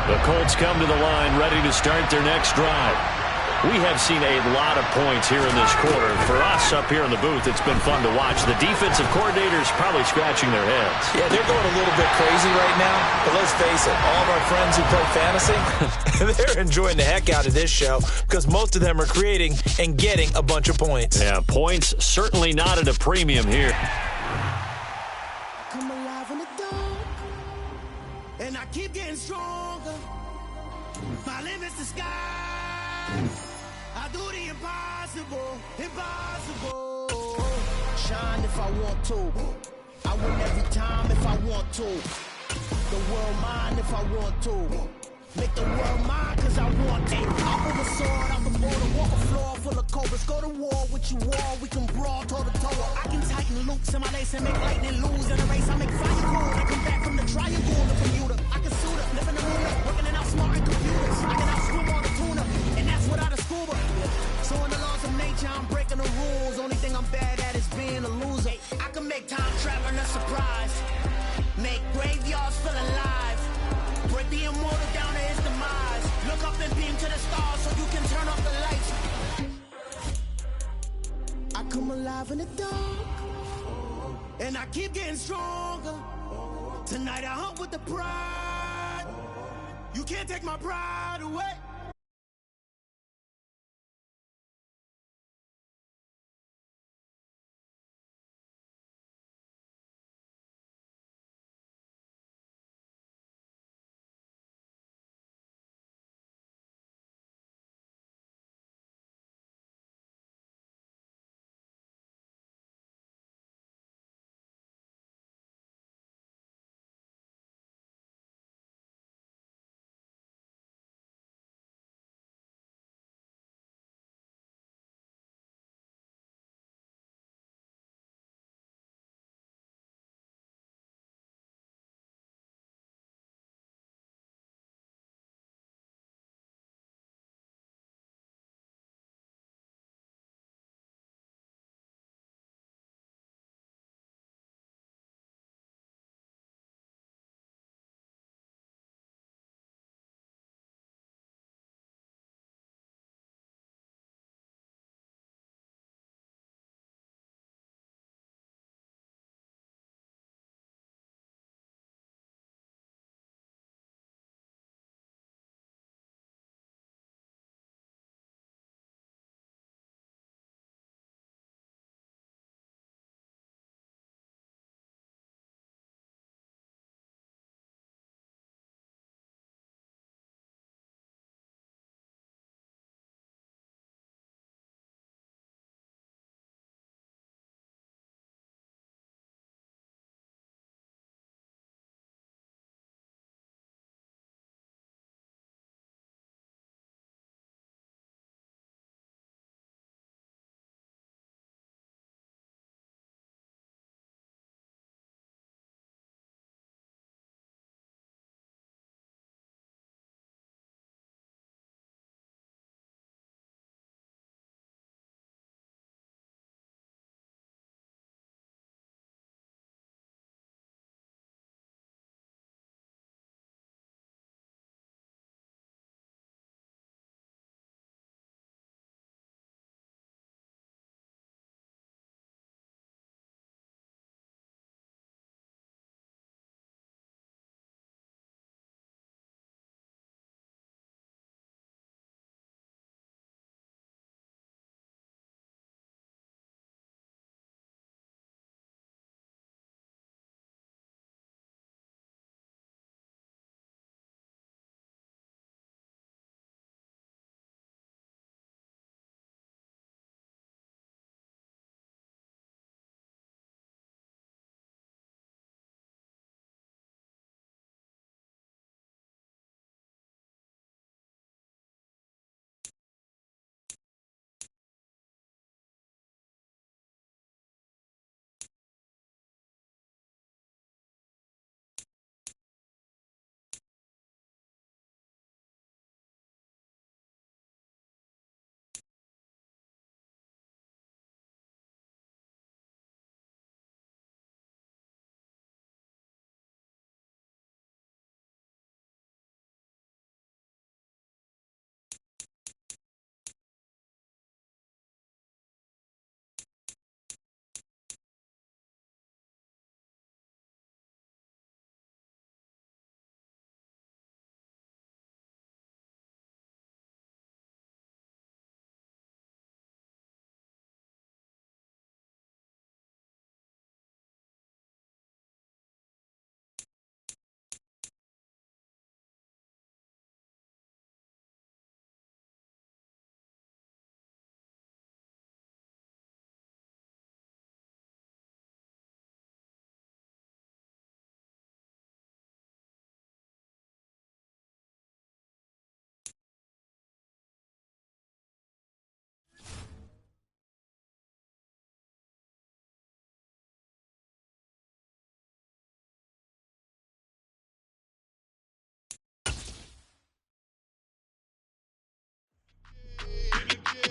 The Colts come to the line ready to start their next drive. We have seen a lot of points here in this quarter. For us up here in the booth, it's been fun to watch. The defensive coordinators probably scratching their heads. Yeah, they're going a little bit crazy right now. But let's face it, all of our friends who play fantasy, they're enjoying the heck out of this show because most of them are creating and getting a bunch of points. Yeah, points certainly not at a premium here. Come alive in the dark, and I keep getting stronger. My limit's the sky. I do the impossible, impossible. Shine if I want to. I win every time if I want to. The world mine if I want to. Make the world mine cause I want to. I pull the sword out the border, walk a floor full of cobras. Go to war with you all, we can brawl toe to toe. I can tighten loops in my lace and make lightning lose in a race. I make fire cool, I come back from the triangle to Bermuda. I can suit up, live in the moon up, working and outsmarting computers. I can outswim all the tuna, and that's without a scuba. So in the laws of nature, I'm breaking the rules. Only thing I'm bad at is being a loser. I can make time traveling a surprise. Make graveyards feel alive. Break the immortal down to his demise. Look up and beam to the stars so you can turn off the lights. I come alive in the dark, and I keep getting stronger. Tonight I hunt with the pride. You can't take my pride away.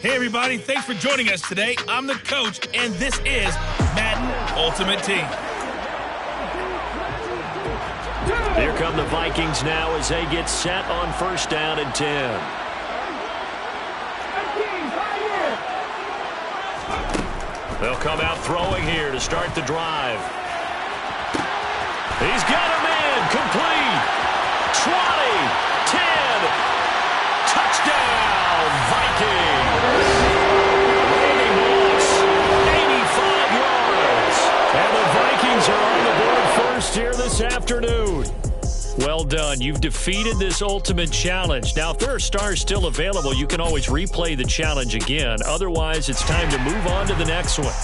Hey, everybody. Thanks for joining us today. I'm the coach, and this is Madden Ultimate Team. Here come the Vikings now as they get set on first down and 10. They'll come out throwing here to start the drive. He's got him in. Complete. 20. 10. Touchdown, Vikings. Randy Moss, 85 yards. And the Vikings are on the board first here this afternoon. Well done. You've defeated this ultimate challenge. Now, if there are stars still available, you can always replay the challenge again. Otherwise, it's time to move on to the next one.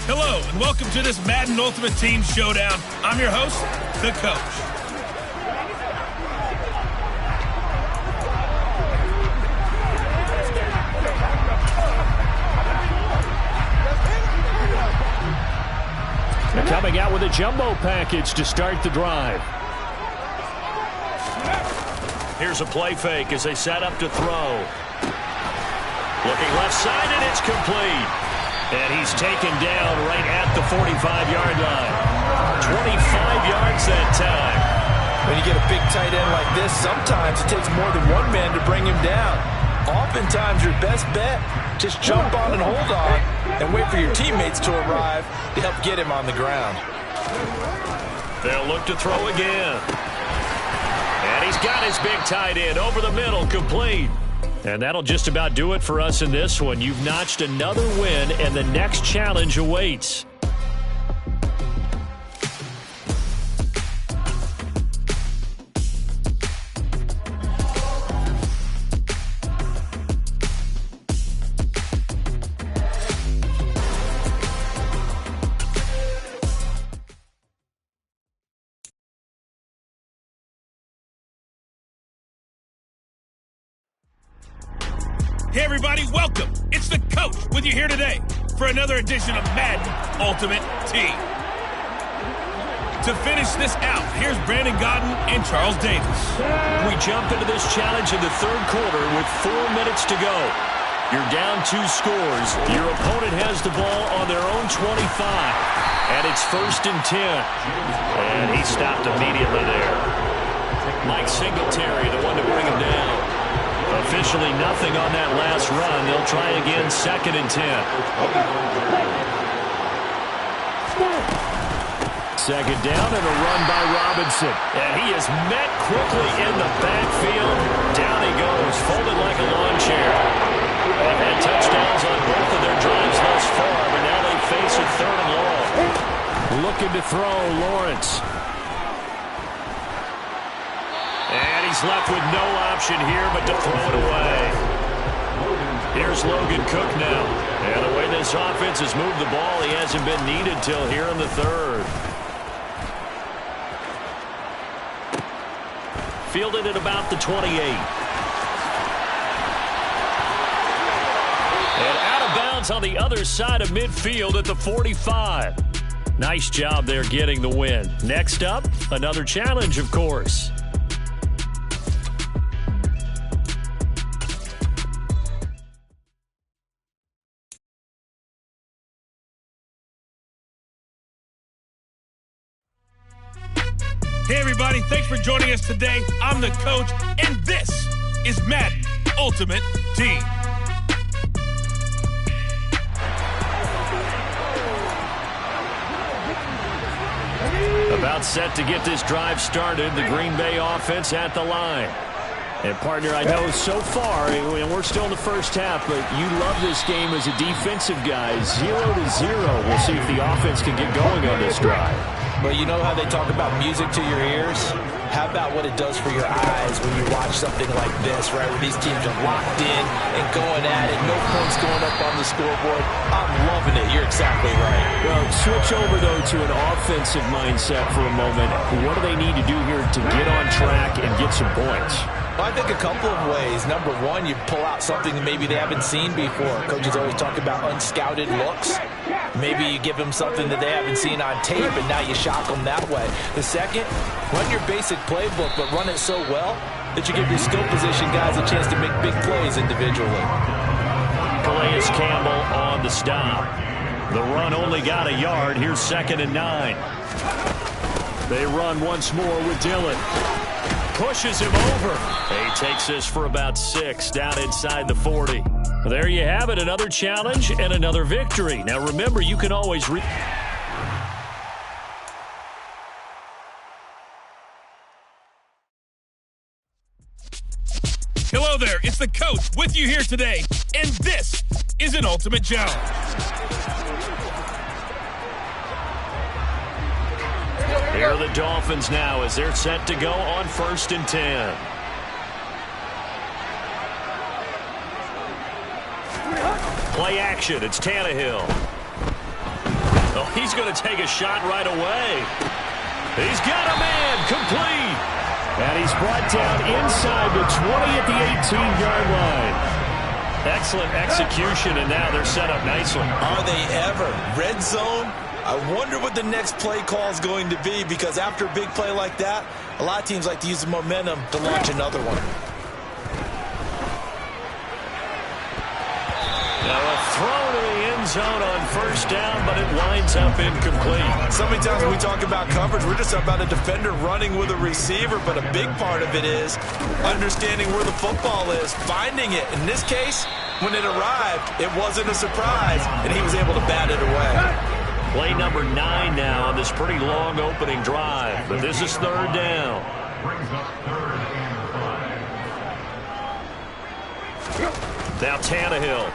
Hello, and welcome to this Madden Ultimate Team Showdown. I'm your host, the Coach. They're coming out with a jumbo package to start the drive. Here's a play fake as they set up to throw. Looking left side, and it's complete. And he's taken down right at the 45-yard line. 25 yards that time. When you get a big tight end like this, sometimes it takes more than one man to bring him down. Oftentimes, your best bet, just jump on and hold on and wait for your teammates to arrive to help get him on the ground. They'll look to throw again. And he's got his big tight end over the middle, complete. And that'll just about do it for us in this one. You've notched another win, and the next challenge awaits. Hey, everybody, welcome. It's the Coach with you here today for another edition of Madden Ultimate Team. To finish this out, here's Brandon Gaudin and Charles Davis. We jump into this challenge in the third quarter with 4 minutes to go. You're down 2 scores. Your opponent has the ball on their own 25. And it's first and 10. And he stopped immediately there. Mike Singletary, the one to bring him down. Officially nothing on that last run. They'll try again, second and 10. Second down and a run by Robinson. And he is met quickly in the backfield. Down he goes, folded like a lawn chair. They've had touchdowns on both of their drives thus far, but now they face a third and long. Looking to throw, Lawrence. And he's left with no option here but to throw it away. Here's Logan Cook now. And the way this offense has moved the ball, he hasn't been needed till here in the third. Fielded at about the 28. And out of bounds on the other side of midfield at the 45. Nice job there getting the win. Next up, another challenge, of course. Hey, everybody, thanks for joining us today. I'm the Coach, and this is Madden Ultimate Team. About set to get this drive started, the Green Bay offense at the line. And, partner, I know so far, and we're still in the first half, but you love this game as a defensive guy. 0-0. We'll see if the offense can get going on this drive. Well, you know how they talk about music to your ears? How about what it does for your eyes when you watch something like this, right, where these teams are locked in and going at it, no points going up on the scoreboard? I'm loving it. You're exactly right. Well, switch over, though, to an offensive mindset for a moment. What do they need to do here to get on track and get some points? Well, I think a couple of ways. Number one, you pull out something that maybe they haven't seen before. Coaches always talk about unscouted looks. Maybe you give them something that they haven't seen on tape, and now you shock them that way. The second, run your basic playbook, but run it so well that you give your skill position guys a chance to make big plays individually. Calais Campbell on the stop. The run only got a yard. Here's 2nd and 9. They run once more with Dillon. Pushes him over. He takes this for about 6 down inside the 40. There you have it, another challenge and another victory. Now remember, you can always Hello there, it's the coach with you here today, and this is an Ultimate Challenge. Here are the Dolphins now as they're set to go on 1st and 10. Play action, it's Tannehill. Oh, he's going to take a shot right away. He's got a man, complete. And he's brought down inside the 20 at the 18-yard line. Excellent execution, and now they're set up nicely. Are they ever? Red zone? I wonder what the next play call is going to be, because after a big play like that, a lot of teams like to use the momentum to launch another one. Now a throw to the end zone on 1st down, but it winds up incomplete. So many times when we talk about coverage, we're just about a defender running with a receiver, but a big part of it is understanding where the football is, finding it. In this case, when it arrived, it wasn't a surprise, and he was able to bat it away. Play number 9 now on this pretty long opening drive, but this is 3rd down. Now Tannehill.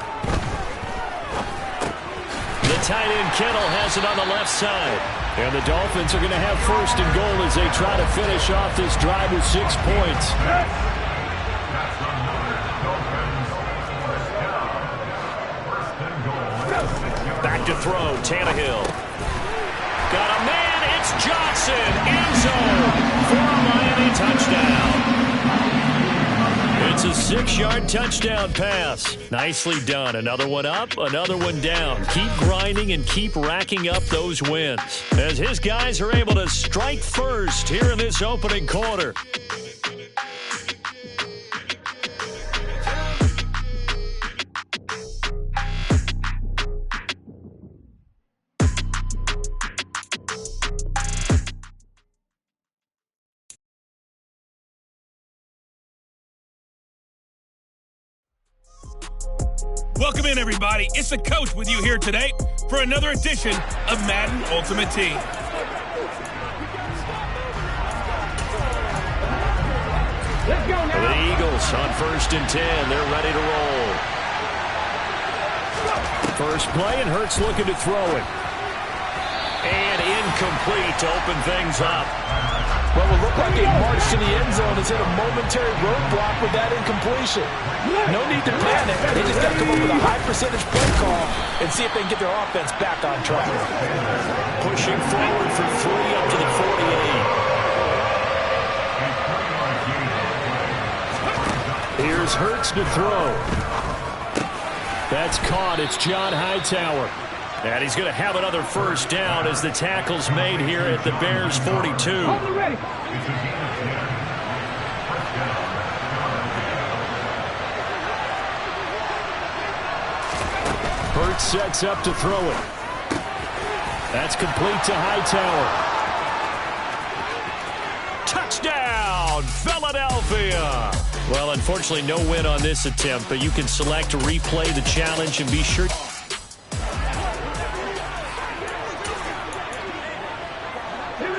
The tight end Kittle has it on the left side. And the Dolphins are going to have 1st and goal as they try to finish off this drive with 6 points. Back to throw, Tannehill. Got a man, it's Johnson. End zone for a Miami touchdown. It's a 6-yard touchdown pass. Nicely done. Another one up, another one down. Keep grinding and keep racking up those wins as his guys are able to strike first here in this opening quarter. Welcome in, everybody. It's the coach with you here today for another edition of Madden Ultimate Team. The Eagles on 1st and 10. They're ready to roll. First play, and Hurts looking to throw it. And incomplete to open things up. Well, it looked like a march to the end zone has hit a momentary roadblock with that incompletion. No need to panic. They just got to come up with a high percentage play call and see if they can get their offense back on track. Pushing forward for 3 up to the 48. Here's Hurts to throw. That's caught. It's John Hightower. And he's going to have another 1st down as the tackle's made here at the Bears 42. Hurts sets up to throw it. That's complete to Hightower. Touchdown, Philadelphia! Well, unfortunately, no win on this attempt, but you can select to replay the challenge and be sure.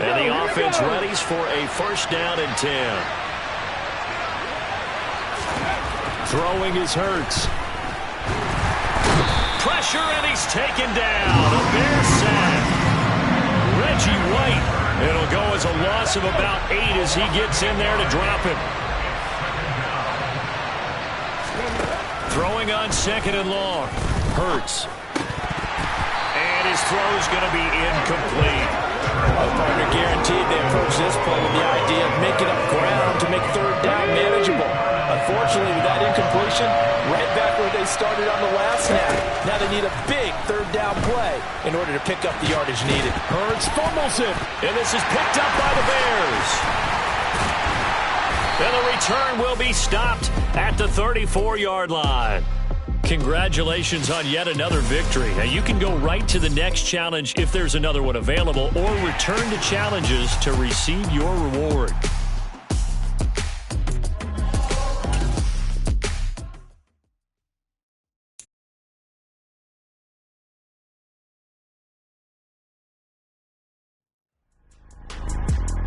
And the offense readies for a 1st down and 10. Throwing is Hurts. Pressure, and he's taken down. A Bear sack. Reggie White. It'll go as a loss of about 8 as he gets in there to drop him. Throwing on 2nd and long. Hurts. And his throw's going to be incomplete. Our partner guaranteed they approach this play with the idea of making up ground to make 3rd down manageable. Unfortunately, with that incompletion, right back where they started on the last snap. Now they need a big 3rd down play in order to pick up the yardage needed. Hurts fumbles it, and this is picked up by the Bears. And the return will be stopped at the 34-yard line. Congratulations on yet another victory. Now you can go right to the next challenge if there's another one available, or return to challenges to receive your reward.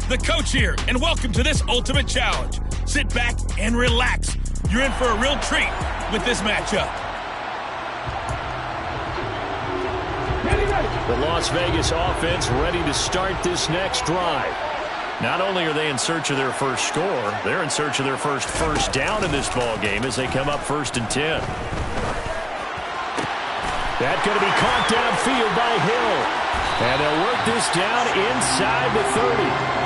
The coach here, and welcome to this Ultimate Challenge. Sit back and relax. You're in for a real treat with this matchup. The Las Vegas offense ready to start this next drive. Not only are they in search of their first score, they're in search of their first down in this ball game as they come up 1st and 10. That's going to be caught downfield by Hill. And they'll work this down inside the 30.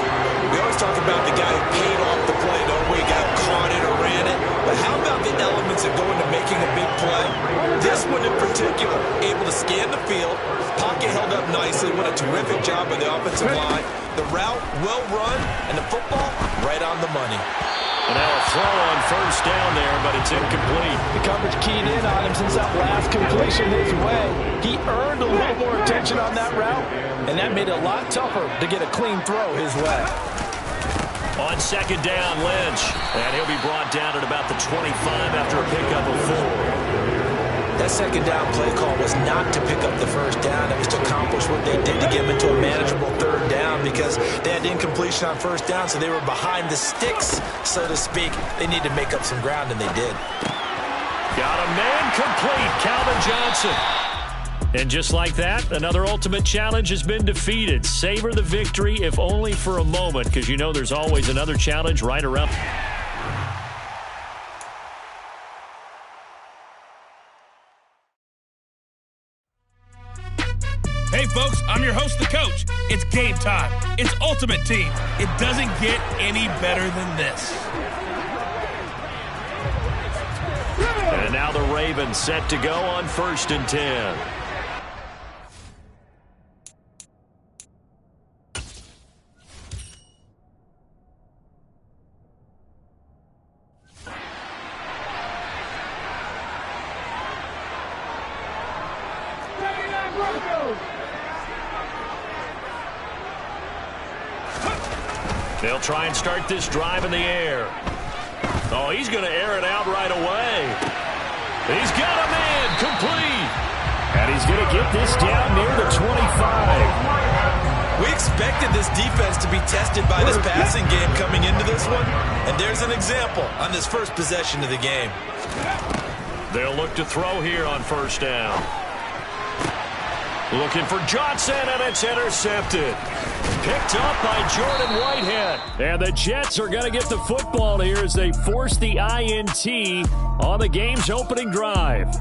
We always talk about the guy who paid off the play, don't we? Guy who caught it or ran it. But how about the elements that go into making a big play? This one in particular, able to scan the field, pocket held up nicely. What a terrific job by the offensive line. The route, well run, and the football, right on the money. And now a throw on 1st down there, but it's incomplete. The coverage keyed in on him since that last completion his way. He earned a little more attention on that route, and that made it a lot tougher to get a clean throw his way. On 2nd down, Lynch. And he'll be brought down at about the 25 after a pickup of 4. That 2nd down play call was not to pick up the 1st down. It was to accomplish what they did to get them into a manageable 3rd down because they had incompletion on 1st down, so they were behind the sticks, so to speak. They needed to make up some ground, and they did. Got a man complete, Calvin Johnson. And just like that, another Ultimate Challenge has been defeated. Savor the victory, if only for a moment, because you know there's always another challenge right around. Hey, folks, I'm your host, the coach. It's game time. It's Ultimate Team. It doesn't get any better than this. And now the Ravens set to go on 1st and 10. They'll try and start this drive in the air. Oh, he's going to air it out right away. He's got a man complete. And he's going to get this down near the 25. We expected this defense to be tested by this passing game coming into this one. And there's an example on this first possession of the game. They'll look to throw here on 1st down. Looking for Johnson, and it's intercepted. Picked up by Jordan Whitehead. And the Jets are going to get the football here as they force the INT on the game's opening drive.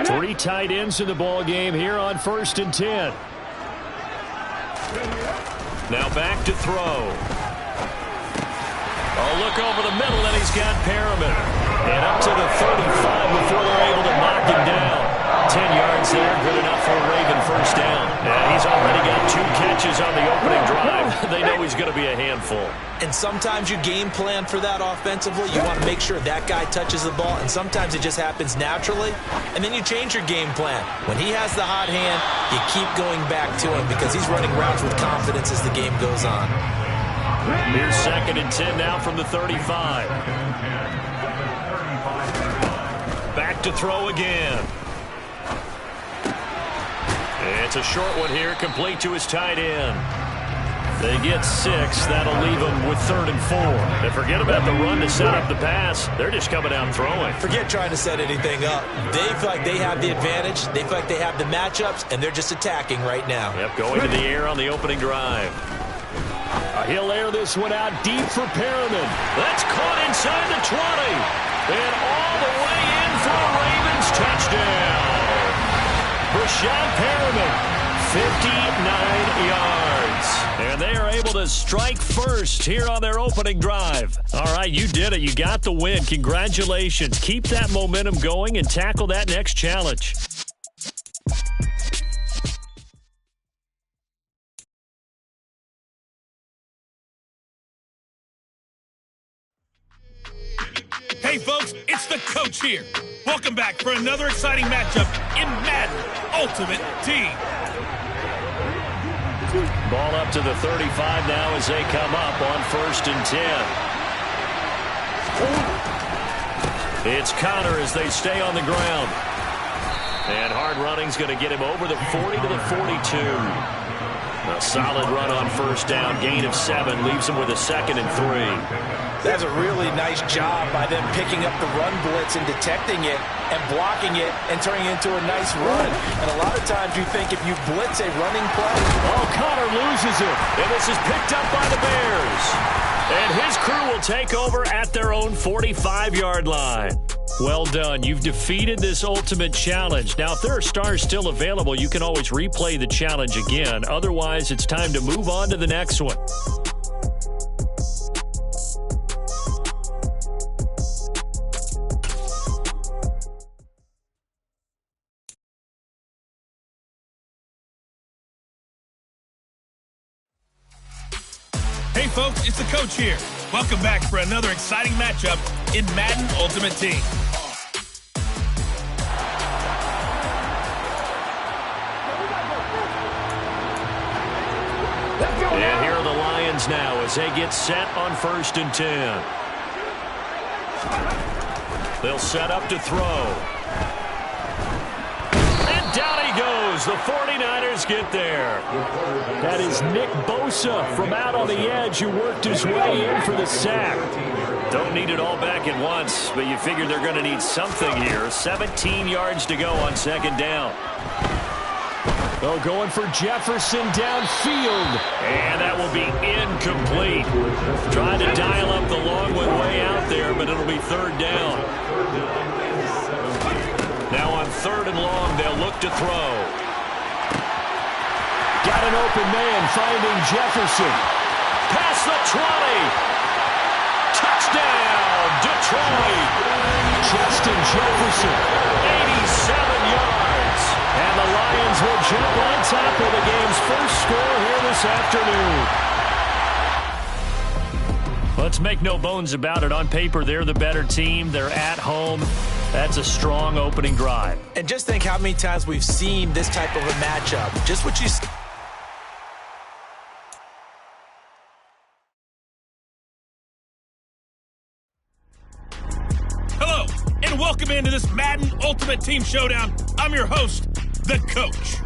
3 tight ends in the ball game here on 1st and 10. Now back to throw. Oh, look over the middle, and he's got Perriman. And up to the 35 before they're able to knock him down. 10 yards there, good enough for a Raven 1st down. And he's already got 2 catches on the opening drive. They know he's going to be a handful. And sometimes you game plan for that offensively. You want to make sure that guy touches the ball, and sometimes it just happens naturally. And then you change your game plan. When he has the hot hand, you keep going back to him because he's running routes with confidence as the game goes on. Here's 2nd and 10 now from the 35. Back to throw again. It's a short one here, complete to his tight end. They get 6. That'll leave them with 3rd and 4. And forget about the run to set up the pass. They're just coming out throwing. Forget trying to set anything up. They feel like they have the advantage. They feel like they have the matchups, and they're just attacking right now. Yep, going to the air on the opening drive. He'll air this one out deep for Perriman. That's caught inside the 20. And all the way in for a Ravens touchdown. Breshad Perriman. 59 yards. And they are able to strike first here on their opening drive. All right, you did it. You got the win. Congratulations. Keep that momentum going and tackle that next challenge. Hey, folks, it's the coach here. Welcome back for another exciting matchup in Madden Ultimate Team. Ball up to the 35 now as they come up on 1st and 10. It's Connor as they stay on the ground. And hard running's going to get him over the 40 to the 42. A solid run on 1st down. Gain of 7 leaves him with a 2nd and 3. That's a really nice job by them picking up the run blitz and detecting it and blocking it and turning it into a nice run. And a lot of times you think if you blitz a running play. Oh, Connor loses it. And this is picked up by the Bears. And his crew will take over at their own 45-yard line. Well done. You've defeated this ultimate challenge. Now, if there are stars still available, you can always replay the challenge again. Otherwise, it's time to move on to the next one. Hey, folks, it's the coach here. Welcome back for another exciting matchup in Madden Ultimate Team. And here are the Lions now as they get set on 1st and 10. They'll set up to throw. And down he goes. The 49ers get there. That is Nick Bosa from out on the edge who worked his way in for the sack. Don't need it all back at once, but you figure they're going to need something here. 17 yards to go on 2nd down. Oh, going for Jefferson downfield. And that will be incomplete. Trying to dial up the long one way out there, but it'll be 3rd down. Now on 3rd and long, they'll look to throw. Got an open man finding Jefferson. Past the 20. Touchdown, Detroit. Justin Jefferson, 87 yards. And the Lions will jump on top of the game's first score here this afternoon. Let's make no bones about it. On paper, they're the better team. They're at home. That's a strong opening drive. And just think how many times we've seen this type of a matchup. Just what you... Hello, and welcome into this Madden Ultimate Team Showdown. I'm your host, the coach.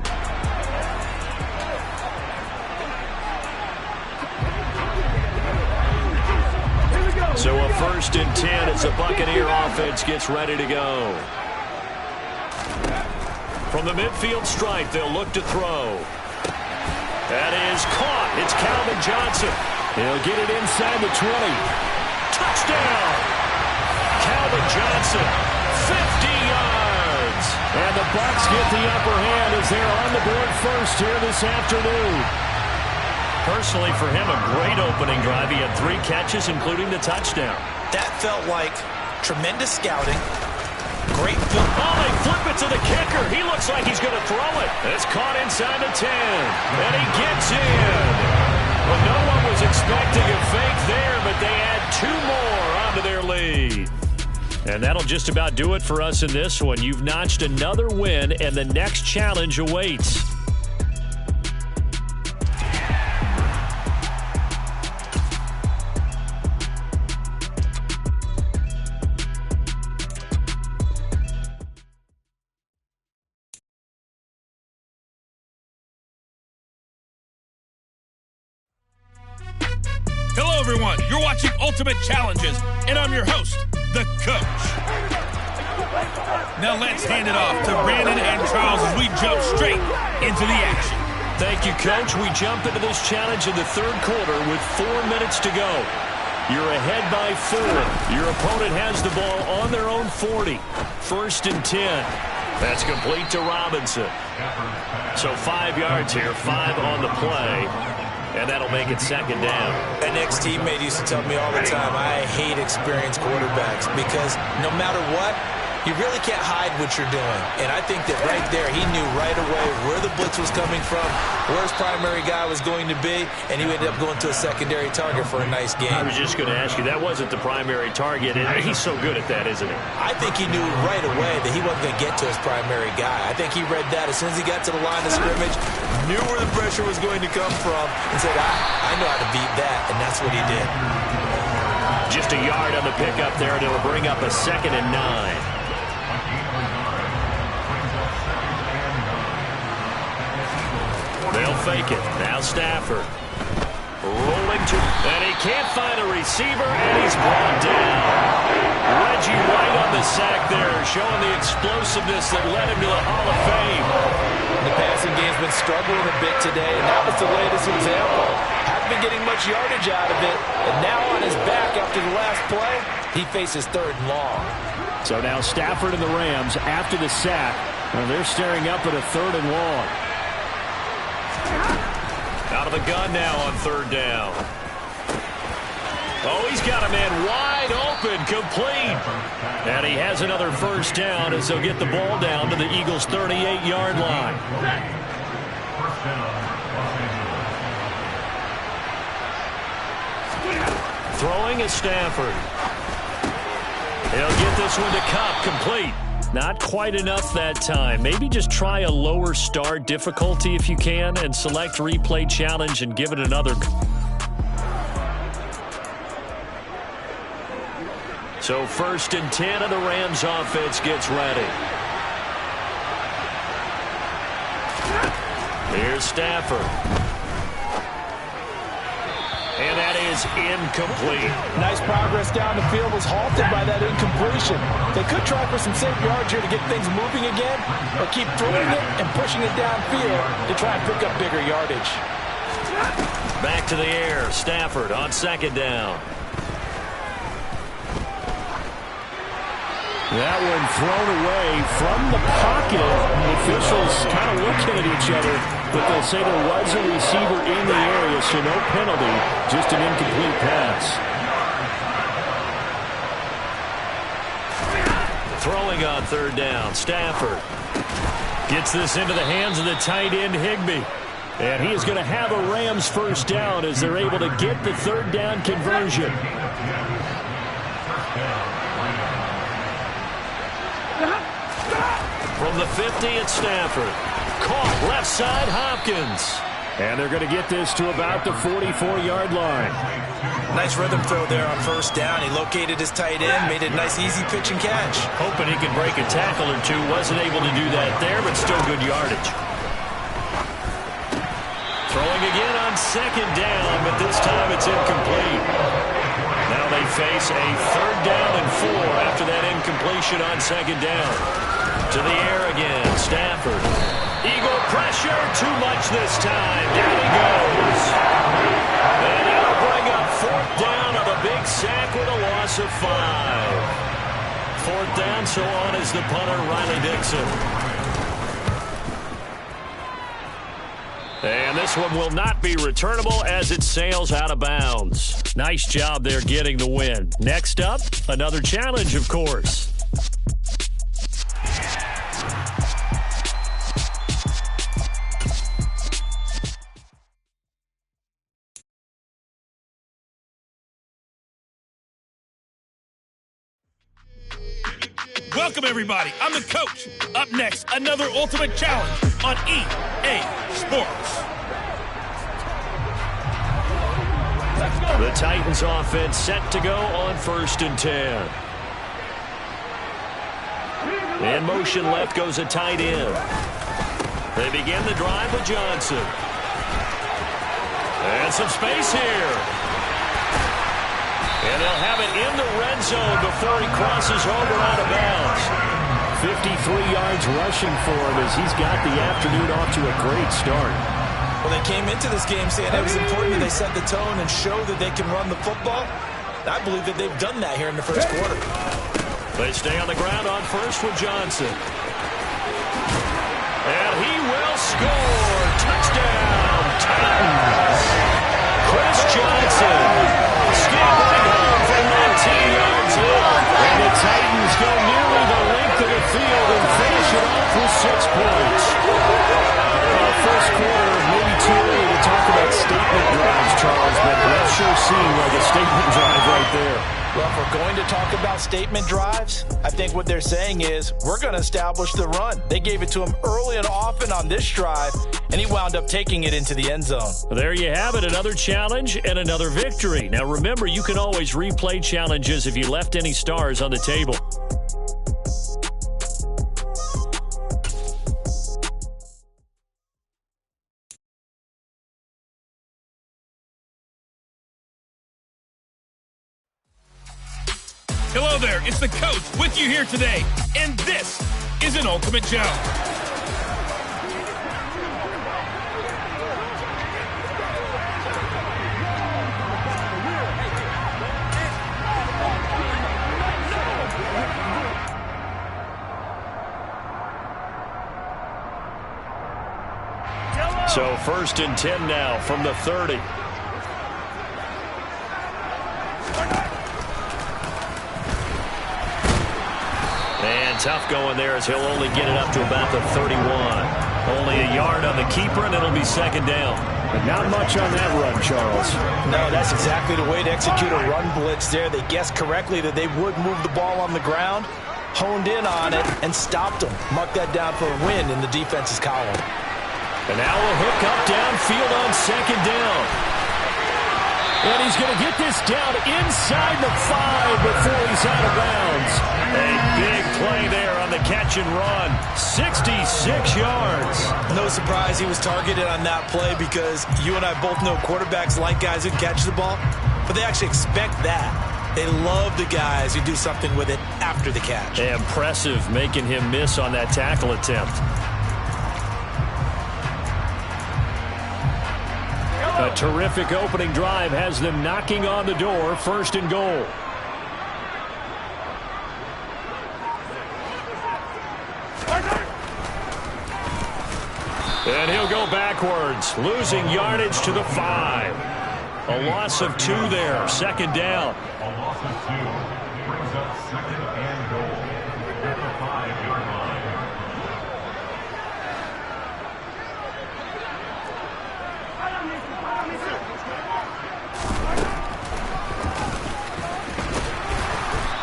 So a 1st and 10 as the Buccaneer offense gets ready to go. From the midfield stripe, they'll look to throw. That is caught. It's Calvin Johnson. He'll get it inside the 20. Touchdown! Calvin Johnson, 50 yards. And the Bucs get the upper hand as they're on the board first here this afternoon. Personally, for him, a great opening drive. He had 3 catches, including the touchdown. That felt like tremendous scouting. Great film. Oh, they flip it to the kicker. He looks like he's going to throw it. It's caught inside the 10. And he gets in. Well, no one was expecting a fake there, but they add 2 more onto their lead. And that'll just about do it for us in this one. You've notched another win, and the next challenge awaits. everyone. You're watching Ultimate Challenges, and I'm your host, the Coach. Now let's hand it off to Brandon and Charles as we jump straight into the action. Thank you, Coach. We jump into this challenge in the third quarter with 4 minutes to go. You're ahead by 4. Your opponent has the ball on their own 40. 1st and 10. That's complete to Robinson. So 5 yards here, 5 on the play. And that'll make it 2nd down. An ex-teammate used to tell me all the time, I hate experienced quarterbacks because no matter what, you really can't hide what you're doing. And I think that right there, he knew right away where the blitz was coming from, where his primary guy was going to be, and he ended up going to a secondary target for a nice game. I was just going to ask you, that wasn't the primary target, and he's so good at that, isn't he? I think he knew right away that he wasn't going to get to his primary guy. I think he read that as soon as he got to the line of scrimmage, knew where the pressure was going to come from, and said, I know how to beat that, and that's what he did. Just a yard on the pickup there, and it'll bring up a 2nd and 9. They'll fake it. Now Stafford. Rolling to, and he can't find a receiver, and he's brought down. Reggie White on the sack there, showing the explosiveness that led him to the Hall of Fame. The passing game's been struggling a bit today, and that was the latest example. Hasn't been getting much yardage out of it, and now on his back after the last play, he faces 3rd and long. So now Stafford and the Rams, after the sack, they're staring up at a 3rd and long. Out of the gun now on 3rd down. Oh, he's got a man wide open, complete. And he has another 1st down as they'll get the ball down to the Eagles' 38-yard line. Throwing is Stafford. He'll get this one to Kupp, complete. Not quite enough that time. Maybe just try a lower start difficulty if you can and select replay challenge and give it another. So 1st and 10 of the Rams offense gets ready. Here's Stafford. And that is incomplete. Nice progress down the field, was halted by that incompletion. They could try for some safe yards here to get things moving again, or keep throwing it and pushing it downfield to try and pick up bigger yardage. Back to the air. Stafford on 2nd down. That one thrown away from the pocket. The officials kind of looking at each other, but they'll say there was a receiver in the area, so no penalty, just an incomplete pass. Throwing on 3rd down, Stafford gets this into the hands of the tight end, Higbee. And he is going to have a Rams 1st down as they're able to get the 3rd down conversion. From the 50, it's Stafford. Caught left side, Hopkins. And they're going to get this to about the 44-yard line. Nice rhythm throw there on 1st down. He located his tight end, made a nice easy pitch and catch. Hoping he could break a tackle or two. Wasn't able to do that there, but still good yardage. Throwing again on 2nd down, but this time it's incomplete. Now they face a 3rd down and 4 after that incompletion on 2nd down. To the air again, Stafford. Eagle pressure, too much this time. Down he goes. And that'll bring up 4th down on a big sack with a loss of 5. 4th down, so on is the punter, Riley Dixon. And this one will not be returnable as it sails out of bounds. Nice job there getting the win. Next up, another challenge, of course. Welcome, everybody. I'm the Coach. Up next, another Ultimate Challenge on EA Sports. The Titans offense set to go on 1st and 10. In motion left goes a tight end. They begin the drive with Johnson. And some space here. And they'll have it in the red zone before he crosses over out of bounds. 53 yards rushing for him as he's got the afternoon off to a great start. Well, they came into this game saying it was important that they set the tone and show that they can run the football. I believe that they've done that here in the first quarter. They stay on the ground on first with Johnson. And he will score. Touchdown, Titans. Chris Johnson scambling home from 19 yards out. And the Titans go nearly the length of the field and finish it off with 6 points. First quarter, maybe too early to talk about statement drives, Charles, but that sure seemed like a statement drive right there. Well, if we're going to talk about statement drives, I think what they're saying is we're going to establish the run. They gave it to him early and often on this drive, and he wound up taking it into the end zone. Well, there you have it, another challenge and another victory. Now, remember, you can always replay challenges if you left any stars on the table. Hello there, it's the coach with you here today, and this is an Ultimate Challenge. So 1st and 10 now from the 30. And tough going there as he'll only get it up to about the 31. Only a yard on the keeper, and it'll be 2nd down. But not much on that run, Charles. No, that's exactly the way to execute a run blitz there. They guessed correctly that they would move the ball on the ground, honed in on it, and stopped them. Mark that down for a win in the defense's column. And now a hook up downfield on 2nd down. And he's going to get this down inside the 5 before he's out of bounds. A big play there on the catch and run. 66 yards. No surprise he was targeted on that play because you and I both know quarterbacks like guys who can catch the ball, but they actually expect that. They love the guys who do something with it after the catch. Impressive making him miss on that tackle attempt. A terrific opening drive has them knocking on the door, 1st and goal. And he'll go backwards, losing yardage to the 5. A loss of 2 there, 2nd down. A loss of 2 brings up 2nd and goal at the 5-yard line.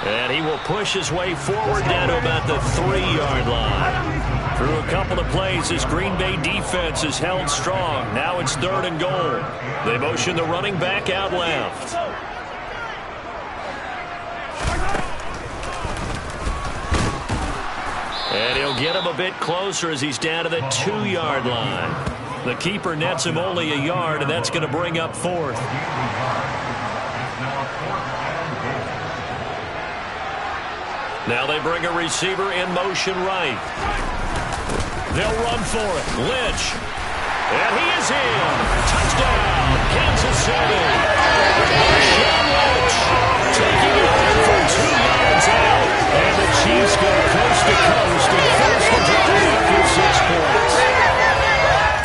And he will push his way forward down to about the 3-yard line. Through a couple of plays, this Green Bay defense is held strong. Now it's 3rd and goal. They motion the running back out left. And he'll get him a bit closer as he's down to the 2-yard line. The keeper nets him only a yard, and that's going to bring up 4th. Now they bring a receiver in motion right. They'll run for it. Lynch. And he is in. Touchdown, Kansas City. Marshawn Lynch taking it in for 2 yards out. And the Chiefs go coast to coast and finish the drive after 6 points.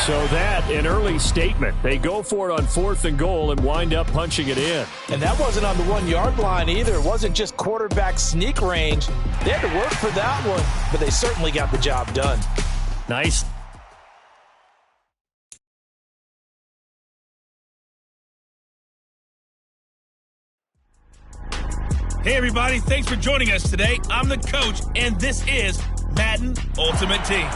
So that, an early statement. They go for it on 4th and goal and wind up punching it in. And that wasn't on the 1-yard line either. It wasn't just quarterback sneak range. They had to work for that one, but they certainly got the job done. Nice. Hey, everybody. Thanks for joining us today. I'm the coach, and this is Madden Ultimate Team.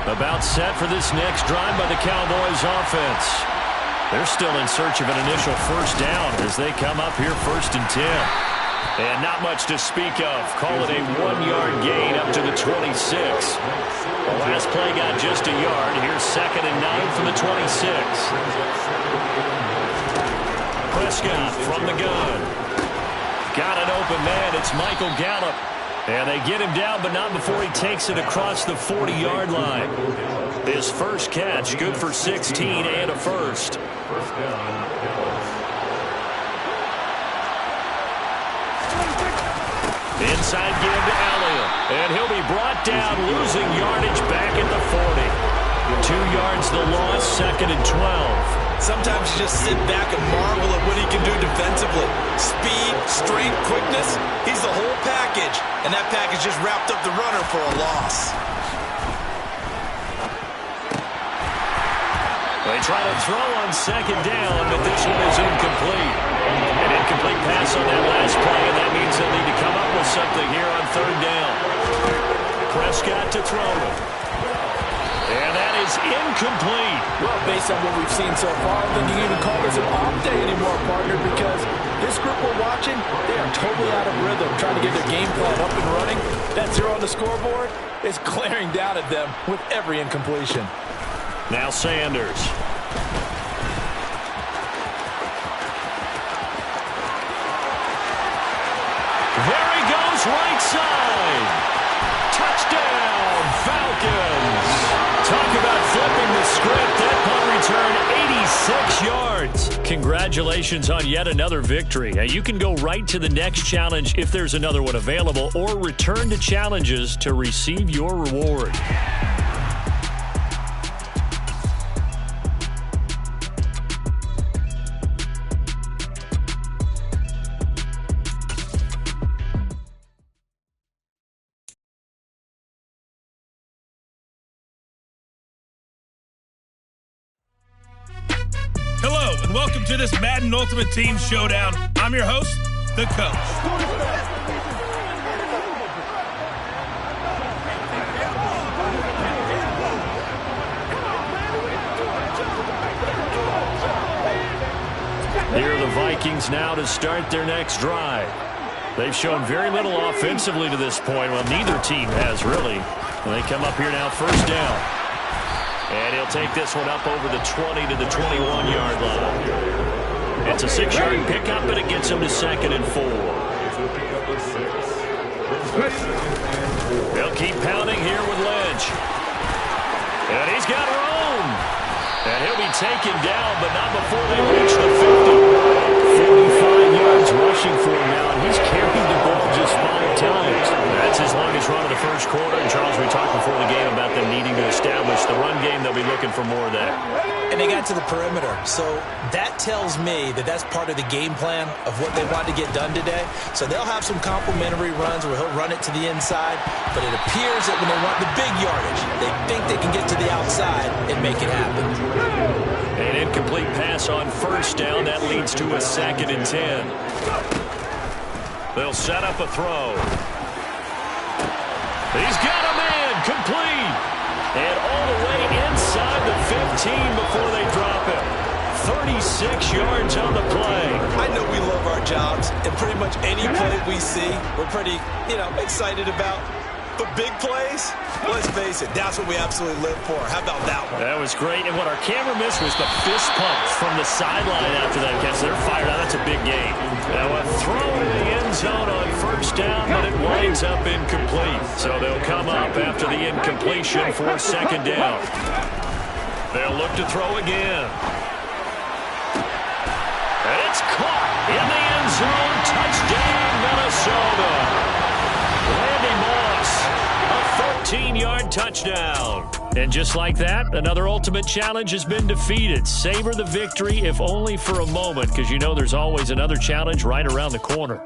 About set for this next drive by the Cowboys offense. They're still in search of an initial 1st down as they come up here 1st and 10. And not much to speak of. Call it a 1-yard gain up to the 26. The last play got just a yard. Here's 2nd and 9 from the 26. Prescott from the gun. Got an open man. It's Michael Gallup. And they get him down, but not before he takes it across the 40-yard line. His first catch, good for 16 and a first. Inside give to Elliott. And he'll be brought down, losing yardage back at the 40. 2 yards the loss, 2nd and 12. Sometimes you just sit back and marvel at what he can do defensively. Speed, strength, quickness. He's the whole package. And that package just wrapped up the runner for a loss. They try to throw on 2nd down, but this one is incomplete. An incomplete pass on that last play, and that means they'll need to come up with something here on 3rd down. Prescott to throw. And that is incomplete. Well, based on what we've seen so far, I don't think you can even call this an off day anymore, partner, because this group we're watching, they are totally out of rhythm, trying to get their game plan up and running. That 0 on the scoreboard is glaring down at them with every incompletion. Now Sanders. There he goes, right side. Touchdown, Falcons. Talk about flipping the script. That punt return, 86 yards. Congratulations on yet another victory. Now, you can go right to the next challenge if there's another one available, or return to challenges to receive your reward. Welcome to this Madden Ultimate Team Showdown. I'm your host, the Coach. Here are the Vikings now to start their next drive. They've shown very little offensively to this point. Well, neither team has, really. And they come up here now, 1st down. And he'll take this one up over the 20 to the 21-yard line. It's a 6-yard pickup, but it gets him to 2nd and 4. They'll keep pounding here with Lynch. And he's got room. And he'll be taken down, but not before they reach the 50. 45 yards rushing for him now, and he's carried the ball just 5 times. That's his longest run of the first quarter. And, Charles, we talked before the game about them needing to establish the run game. They'll be looking for more of that. And they got to the perimeter. So that tells me that that's part of the game plan of what they want to get done today. So they'll have some complimentary runs where he'll run it to the inside. But it appears that when they want the big yardage, they think they can get to the outside and make it happen. An incomplete pass on 1st down. That leads to a 2nd and 10. They'll set up a throw. He's got a man, complete. And all the way inside the 15 before they drop him. 36 yards on the play. I know we love our jobs, and pretty much any play we see, we're pretty, excited about. But big plays, let's face it, that's what we absolutely live for. How about that one? That was great. And what our camera missed was the fist pump from the sideline after that catch. They're fired out. That's a big game. Now a throw in the end zone on 1st down, but it winds up incomplete. So they'll come up after the incompletion for 2nd down. They'll look to throw again. And it's caught in the end zone. Touchdown, Minnesota. Randy Moss, a 13-yard touchdown. And just like that, another ultimate challenge has been defeated. Savor the victory, if only for a moment, because you know there's always another challenge right around the corner.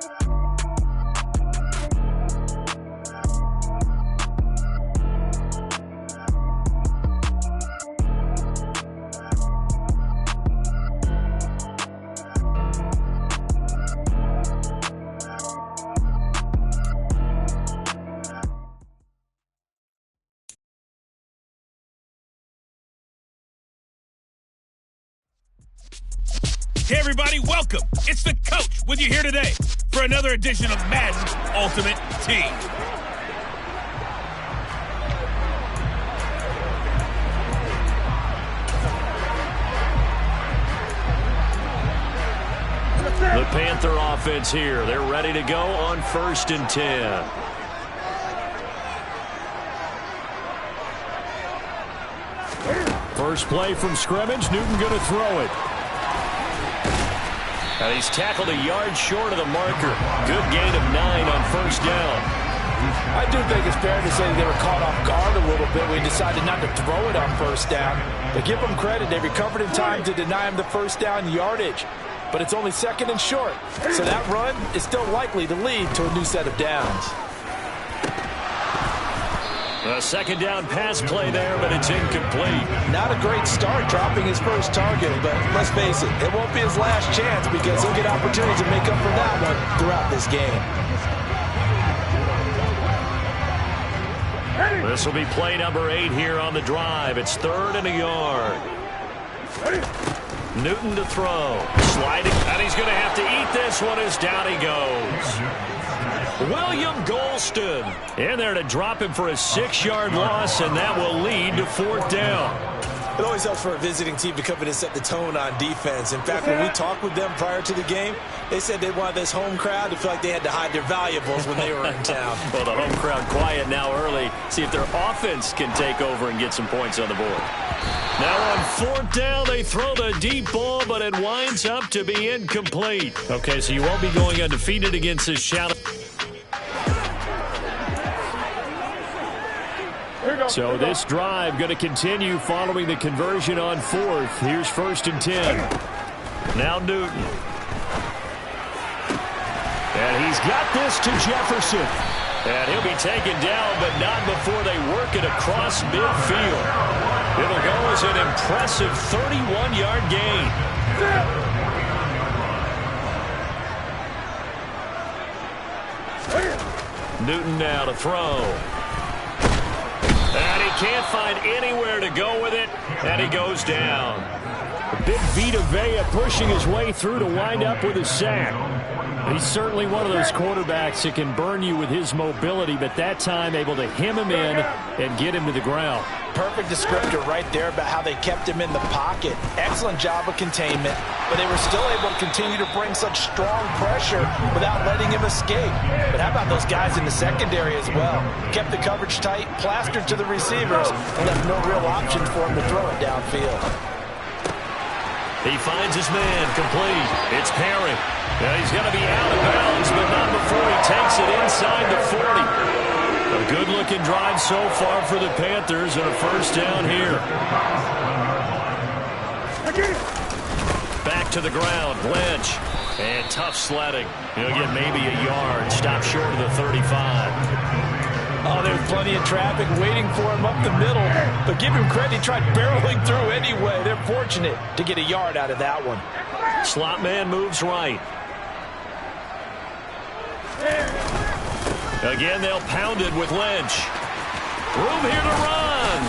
Hey, everybody, welcome. It's the Coach with you here today for another edition of Madden Ultimate Team. The Panther offense here. They're ready to go on 1st and 10. First play from scrimmage. Newton going to throw it. And he's tackled a yard short of the marker. Good gain of 9 on 1st down. I do think it's fair to say they were caught off guard a little bit. We decided not to throw it on 1st down. But give them credit. They recovered in time to deny him the 1st down yardage. But it's only 2nd and short. So that run is still likely to lead to a new set of downs. A 2nd down pass play there, but it's incomplete. Not a great start dropping his first target, but let's face it, it won't be his last chance because he'll get opportunities to make up for that one throughout this game. This will be play number 8 here on the drive. It's 3rd and a yard. Newton to throw. Sliding, and he's going to have to eat this one as down he goes. William Golston in there to drop him for a 6-yard loss, and that will lead to 4th down. It always helps for a visiting team to come in and set the tone on defense. In fact, when we talked with them prior to the game, they said they wanted this home crowd to feel like they had to hide their valuables when they were in town. Well, the home crowd quiet now early. See if their offense can take over and get some points on the board. Now on 4th down, they throw the deep ball, but it winds up to be incomplete. Okay, so you won't be going undefeated against this challenge. So this drive going to continue following the conversion on 4th. Here's 1st and 10. Now Newton. And he's got this to Jefferson. And he'll be taken down, but not before they work it across midfield. It'll go as an impressive 31-yard gain. Newton now to throw. And he can't find anywhere to go with it, and he goes down. Big Vita Vea pushing his way through to wind up with a sack. He's certainly one of those quarterbacks that can burn you with his mobility, but that time able to hem him in and get him to the ground. Perfect descriptor right there about how they kept him in the pocket. Excellent job of containment, but they were still able to continue to bring such strong pressure without letting him escape. But how about those guys in the secondary as well? Kept the coverage tight, plastered to the receivers, and left no real options for him to throw it downfield. He finds his man, complete. It's Perry. Now he's going to be out of bounds, but not before he takes it inside the 40. A good-looking drive so far for the Panthers, and a 1st down here. Back to the ground, Lynch. And tough sledding. He'll get maybe a yard, stop short of the 35. Oh, there's plenty of traffic waiting for him up the middle. But give him credit, he tried barreling through anyway. They're fortunate to get a yard out of that one. Slot man moves right. Again, they'll pound it with Lynch. Room here to run.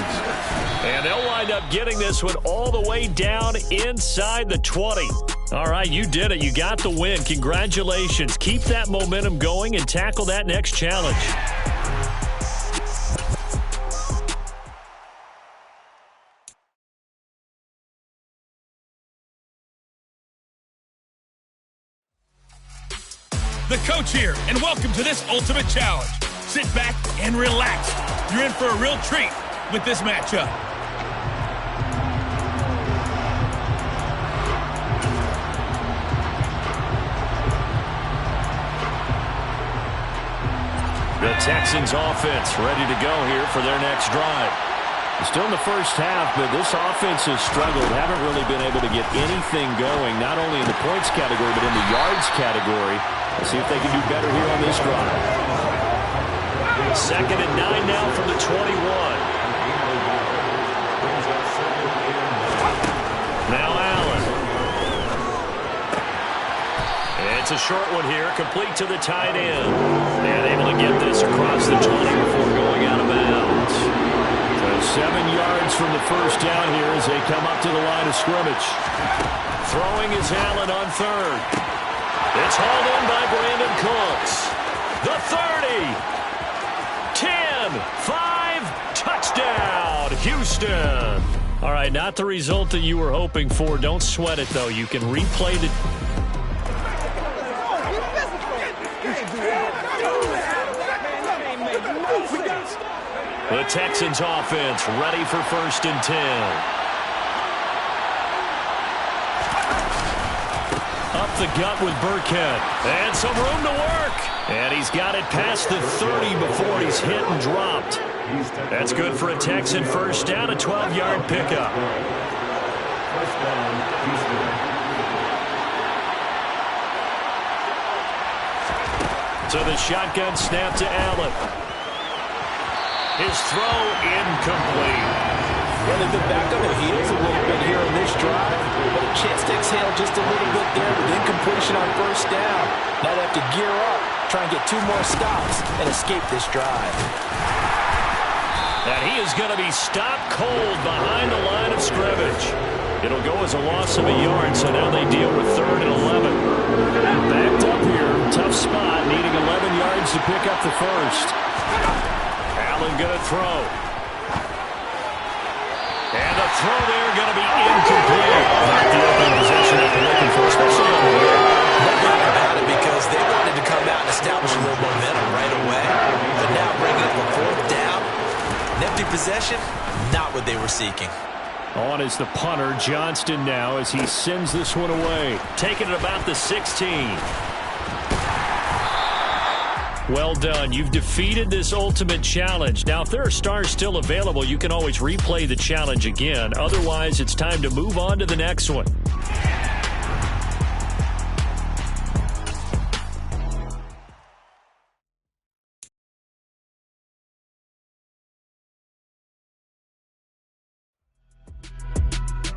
And they'll wind up getting this one all the way down inside the 20. All right, you did it. You got the win. Congratulations. Keep that momentum going and tackle that next challenge. The Coach here, and welcome to this Ultimate Challenge. Sit back and relax. You're in for a real treat with this matchup. The Texans offense ready to go here for their next drive. Still in the first half, but this offense has struggled. Haven't really been able to get anything going, not only in the points category, but in the yards category. Let's see if they can do better here on this drive. 2nd and 9 now from the 21. Now Allen. It's a short one here, complete to the tight end. And able to get this across the 20 before going out of bounds. So 7 yards from the 1st down here as they come up to the line of scrimmage. Throwing is Allen on third. It's hauled in by Brandon Cooks. The 30. 10. 5. Touchdown, Houston. All right, not the result that you were hoping for. Don't sweat it, though. You can replay the... The Texans offense ready for 1st and 10. Up the gut with Burkhead. And some room to work. And he's got it past the 30 before he's hit and dropped. That's good for a Texan first down, a 12-yard pickup. So the shotgun snap to Allen. His throw incomplete. Well, they've been back on their heels a little bit here on this drive, but a chance to exhale just a little bit there with incompletion on 1st down. Now they have to gear up, try and get 2 more stops, and escape this drive. And he is going to be stopped cold behind the line of scrimmage. It'll go as a loss of a yard, so now they deal with 3rd and 11. Backed up here, tough spot, needing 11 yards to pick up the first. Allen going to throw. And the throw there going to be incomplete. Not the open possession that they're looking for, especially on the way. No doubt about it, because they wanted to come out and establish a little momentum right away. But now bringing up a 4th down, an empty possession, not what they were seeking. On is the punter, Johnston now, as he sends this one away. Taking it about the 16. Well done. You've defeated this ultimate challenge. Now, if there are stars still available, you can always replay the challenge again. Otherwise, it's time to move on to the next one.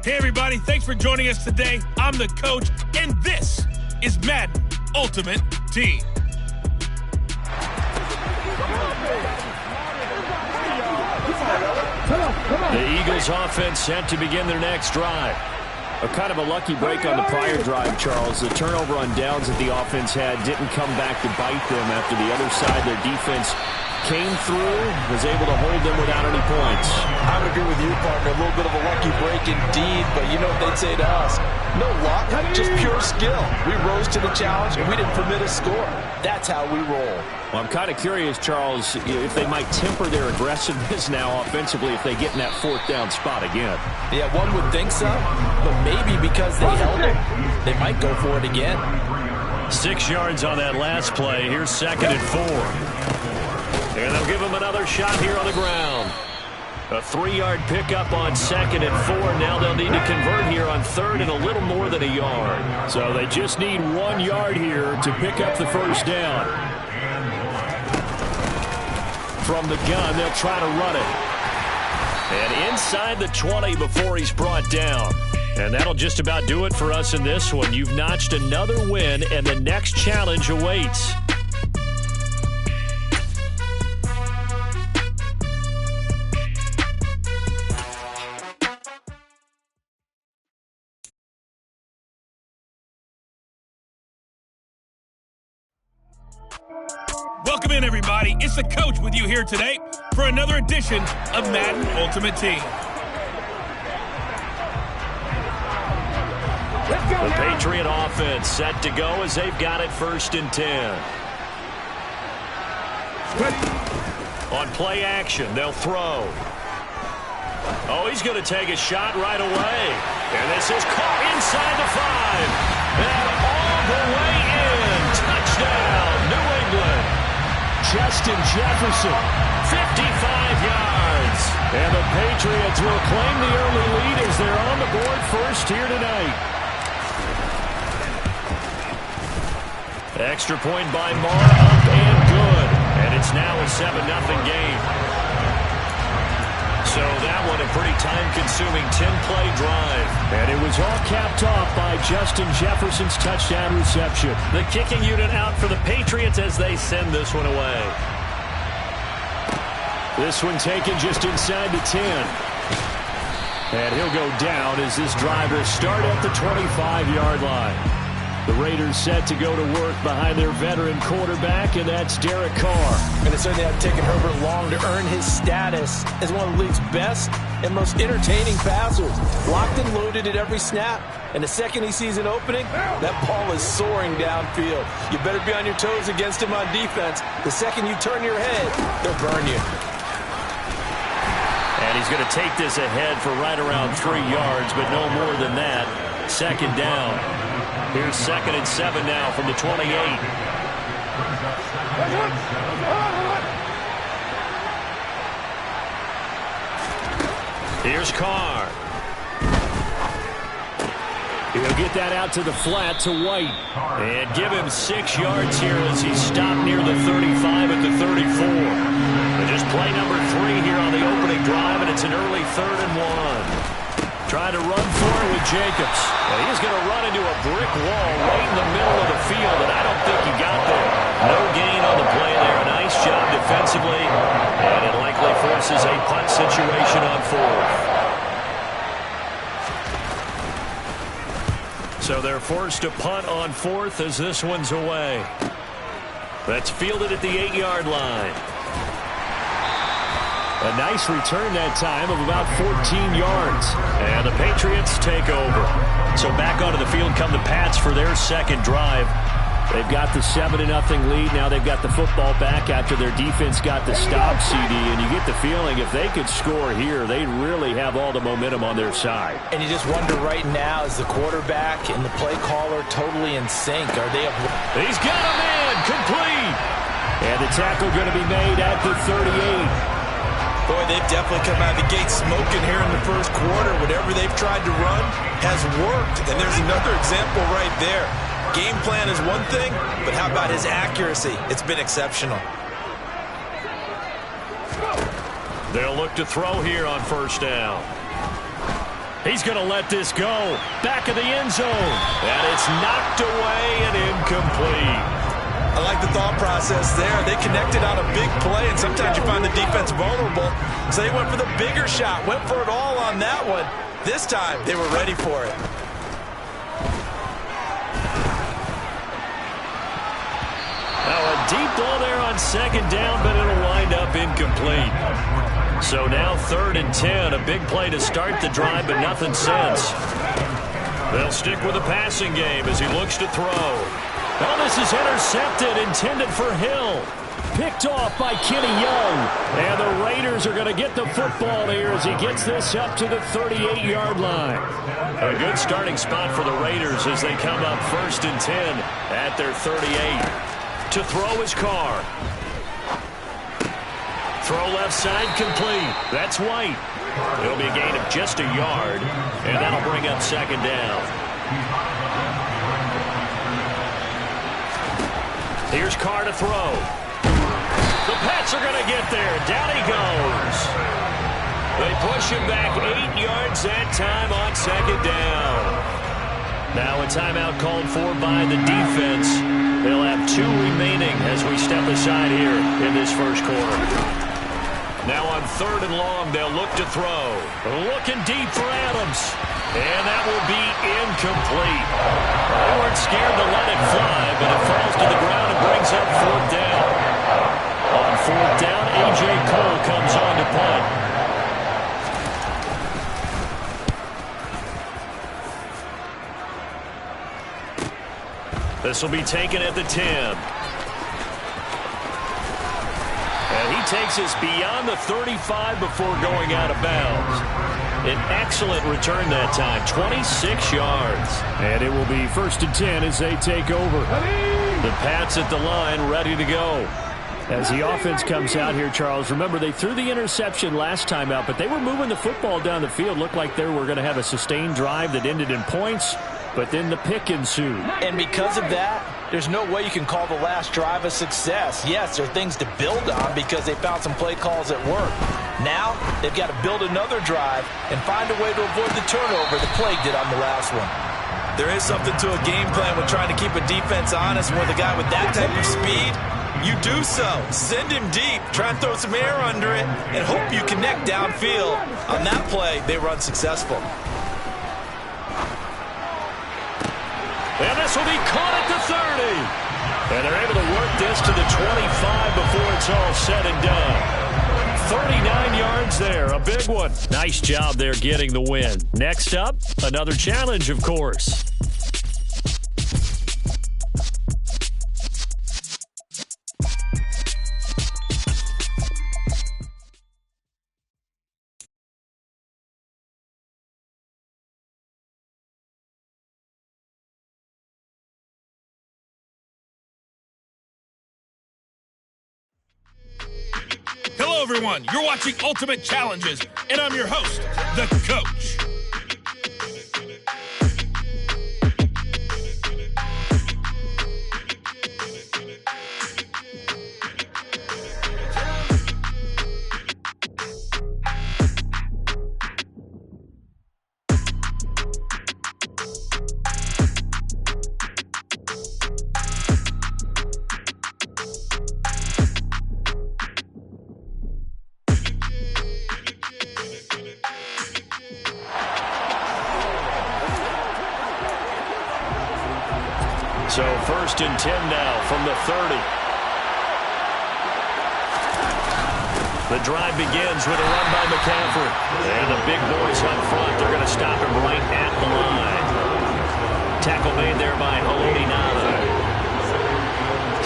Hey, everybody. Thanks for joining us today. I'm the coach, and this is Madden Ultimate Team. The Eagles offense set to begin their next drive. A kind of a lucky break on the prior drive, Charles. The turnover on downs that the offense had didn't come back to bite them after the other side. Their defense came through, was able to hold them without any points. I would agree with you, partner. A little bit of a lucky break indeed, but you know what they'd say to us. No luck, just pure skill. We rose to the challenge, and we didn't permit a score. That's how we roll. Well, I'm kind of curious, Charles, if they might temper their aggressiveness now offensively if they get in that 4th down spot again. Yeah, one would think so, but maybe because they held it, they might go for it again. 6 yards on that last play. Here's 2nd and 4. And they'll give him another shot here on the ground. A 3-yard pickup on 2nd and 4. Now they'll need to convert here on 3rd and a little more than a yard. So they just need 1 yard here to pick up the first down. From the gun, they'll try to run it. And inside the 20 before he's brought down. And that'll just about do it for us in this one. You've notched another win, and the next challenge awaits. Welcome in, everybody. It's the coach with you here today for another edition of Madden Ultimate Team. The Patriot offense set to go as they've got it 1st and 10. On play action, they'll throw. Oh, he's going to take a shot right away. And this is caught inside the 5. And all the way in. Touchdown, New England. Justin Jefferson, 55 yards. And the Patriots will claim the early lead as they're on the board first here tonight. Extra point by Marr, up and good. And it's now a 7-0 game. So that one a pretty time-consuming 10-play drive. And it was all capped off by Justin Jefferson's touchdown reception. The kicking unit out for the Patriots as they send this one away. This one taken just inside the 10. And he'll go down as this drive will start at the 25-yard line. The Raiders set to go to work behind their veteran quarterback, and that's Derek Carr. And it certainly had taken Herbert long to earn his status as one of the league's best and most entertaining passers. Locked and loaded at every snap. And the second he sees an opening, that ball is soaring downfield. You better be on your toes against him on defense. The second you turn your head, they'll burn you. And he's going to take this ahead for right around 3 yards, but no more than that. Second down. Here's 2nd and 7 now from the 28. Here's Carr. He'll get that out to the flat to White. And give him 6 yards here as he's stopped near the 35 at the 34. And just play number 3 here on the opening drive, and it's an early 3rd and 1. Trying to run for it with Jacobs. And he's going to run into a brick wall right in the middle of the field, and I don't think he got there. No gain on the play there. Nice job defensively, and it likely forces a punt situation on 4th. So they're forced to punt on 4th as this one's away. That's fielded at the 8-yard line. A nice return that time of about 14 yards. And the Patriots take over. So back onto the field come the Pats for their second drive. They've got the 7-0 lead. Now they've got the football back after their defense got the stop, CD. And you get the feeling if they could score here, they'd really have all the momentum on their side. And you just wonder right now, is the quarterback and the play caller totally in sync? Are they? He's got a man complete. And the tackle going to be made at the 38. Boy, they've definitely come out of the gate smoking here in the first quarter. Whatever they've tried to run has worked. And there's another example right there. Game plan is one thing, but how about his accuracy? It's been exceptional. They'll look to throw here on 1st down. He's going to let this go. Back of the end zone. And it's knocked away and incomplete. I like the thought process there. They connected on a big play, and sometimes you find the defense vulnerable. So they went for the bigger shot, went for it all on that one. This time, they were ready for it. Now a deep ball there on 2nd down, but it'll wind up incomplete. So now 3rd and 10. A big play to start the drive, but nothing since. They'll stick with the passing game as he looks to throw. Well, this is intercepted, intended for Hill. Picked off by Kenny Young. And the Raiders are going to get the football here as he gets this up to the 38-yard line. A good starting spot for the Raiders as they come up 1st and 10 at their 38. To throw his Carr. Throw left side complete. That's White. It'll be a gain of just a yard, and that'll bring up 2nd down. Here's Carr to throw. The Pats are going to get there. Down he goes. They push him back 8 yards that time on 2nd down. Now a timeout called for by the defense. They'll have 2 remaining as we step aside here in this first quarter. Now on 3rd and long, they'll look to throw. Looking deep for Adams. And that will be incomplete. They weren't scared to let it fly, but it falls to the ground and brings up 4th down. On 4th down, A.J. Cole comes on to punt. This will be taken at the 10. And he takes us beyond the 35 before going out of bounds. An excellent return that time, 26 yards. And it will be 1st and 10 as they take over. The Pats at the line, ready to go. As the offense comes out here, Charles, remember they threw the interception last time out, but they were moving the football down the field. Looked like they were going to have a sustained drive that ended in points, but then the pick ensued. And because of that, there's no way you can call the last drive a success. Yes, there are things to build on because they found some play calls that work. Now, they've got to build another drive and find a way to avoid the turnover the Plague did on the last one. There is something to a game plan with trying to keep a defense honest with a guy with that type of speed. You do so. Send him deep. Try and throw some air under it and hope you connect downfield. On that play, they were unsuccessful. And this will be caught at the 30. And they're able to work this to the 25 before it's all said and done. 39 yards there, a big one. Nice job there getting the win. Next up, another challenge, of course. Hello, everyone. You're watching Ultimate Challenges, and I'm your host, The Coach. So 1st and 10 now from the 30. The drive begins with a run by McCaffrey. And the big boys up front, they're going to stop him right at the line. Tackle made there by Haloti Ngata.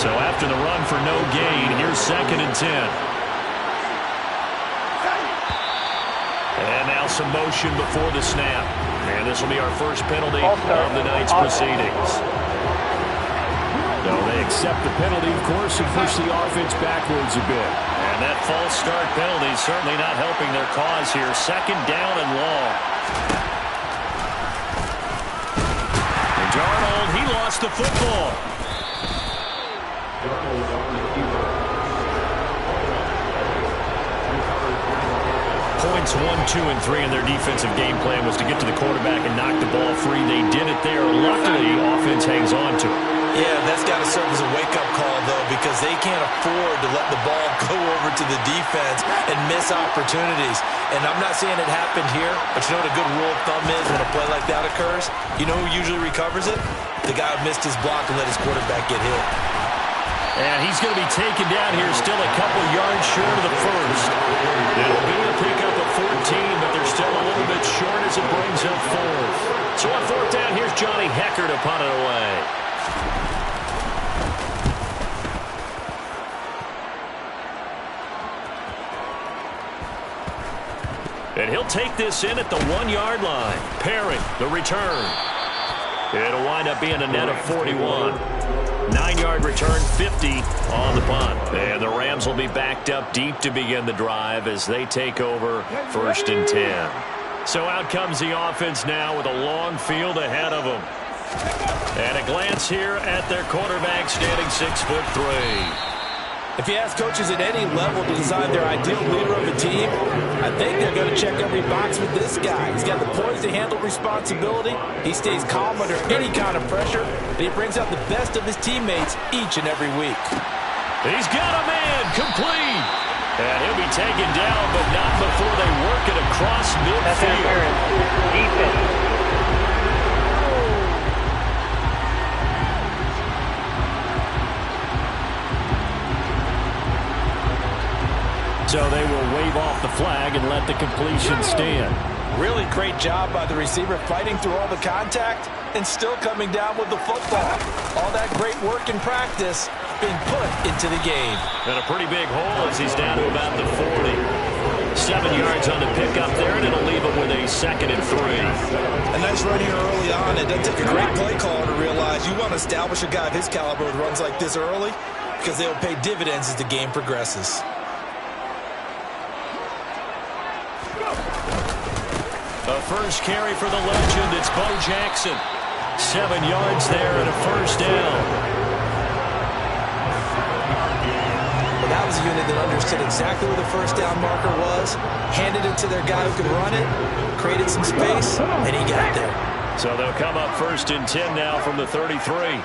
So after the run for no gain, here's 2nd and 10. And now some motion before the snap. And this will be our first penalty of the night's proceedings. No, they accept the penalty, of course, and push the offense backwards a bit. And that false start penalty is certainly not helping their cause here. 2nd down and long. And Darnold, he lost the football. Points 1, 2, and 3 in their defensive game plan was to get to the quarterback and knock the ball free. They did it there. Luckily, offense hangs on to it. Yeah, that's got to serve as a wake-up call, though, because they can't afford to let the ball go over to the defense and miss opportunities. And I'm not saying it happened here, but you know what a good rule of thumb is when a play like that occurs? You know who usually recovers it? The guy who missed his block and let his quarterback get hit. And he's going to be taken down here still a couple yards short of the first. It'll be a pickup of 14, but they're still a little bit short as it brings up 4th. So on 4th down, here's Johnny Hekker to punt it away. And he'll take this in at the 1-yard line. Perry, the return. It'll wind up being a net of 41. 9-yard return, 50 on the punt. And the Rams will be backed up deep to begin the drive as they take over 1st and 10. So out comes the offense now with a long field ahead of them. And a glance here at their quarterback standing 6'3". If you ask coaches at any level to design their ideal leader of a team, I think they're going to check every box with this guy. He's got the poise to handle responsibility. He stays calm under any kind of pressure, and he brings out the best of his teammates each and every week. He's got a man complete. And he'll be taken down, but not before they work it across midfield. Defense. So they will wave off the flag and let the completion stand. Really great job by the receiver fighting through all the contact and still coming down with the football. All that great work in practice being put into the game. And a pretty big hole as he's down to about the 40. 7 yards on the pickup there, and it'll leave him with a 2nd and 3. A nice run here early on. It doesn't take a great play caller to realize you want to establish a guy of his caliber with runs like this early because they will pay dividends as the game progresses. A first carry for the legend. It's Bo Jackson. 7 yards there and a 1st down. Well, that was a unit that understood exactly where the 1st down marker was, handed it to their guy who could run it, created some space, and he got there. So they'll come up 1st and 10 now from the 33.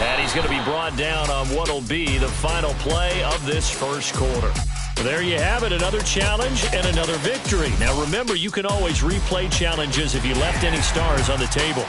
And he's going to be brought down on what will be the final play of this first quarter. There you have it, another challenge and another victory. Now remember, you can always replay challenges if you left any stars on the table.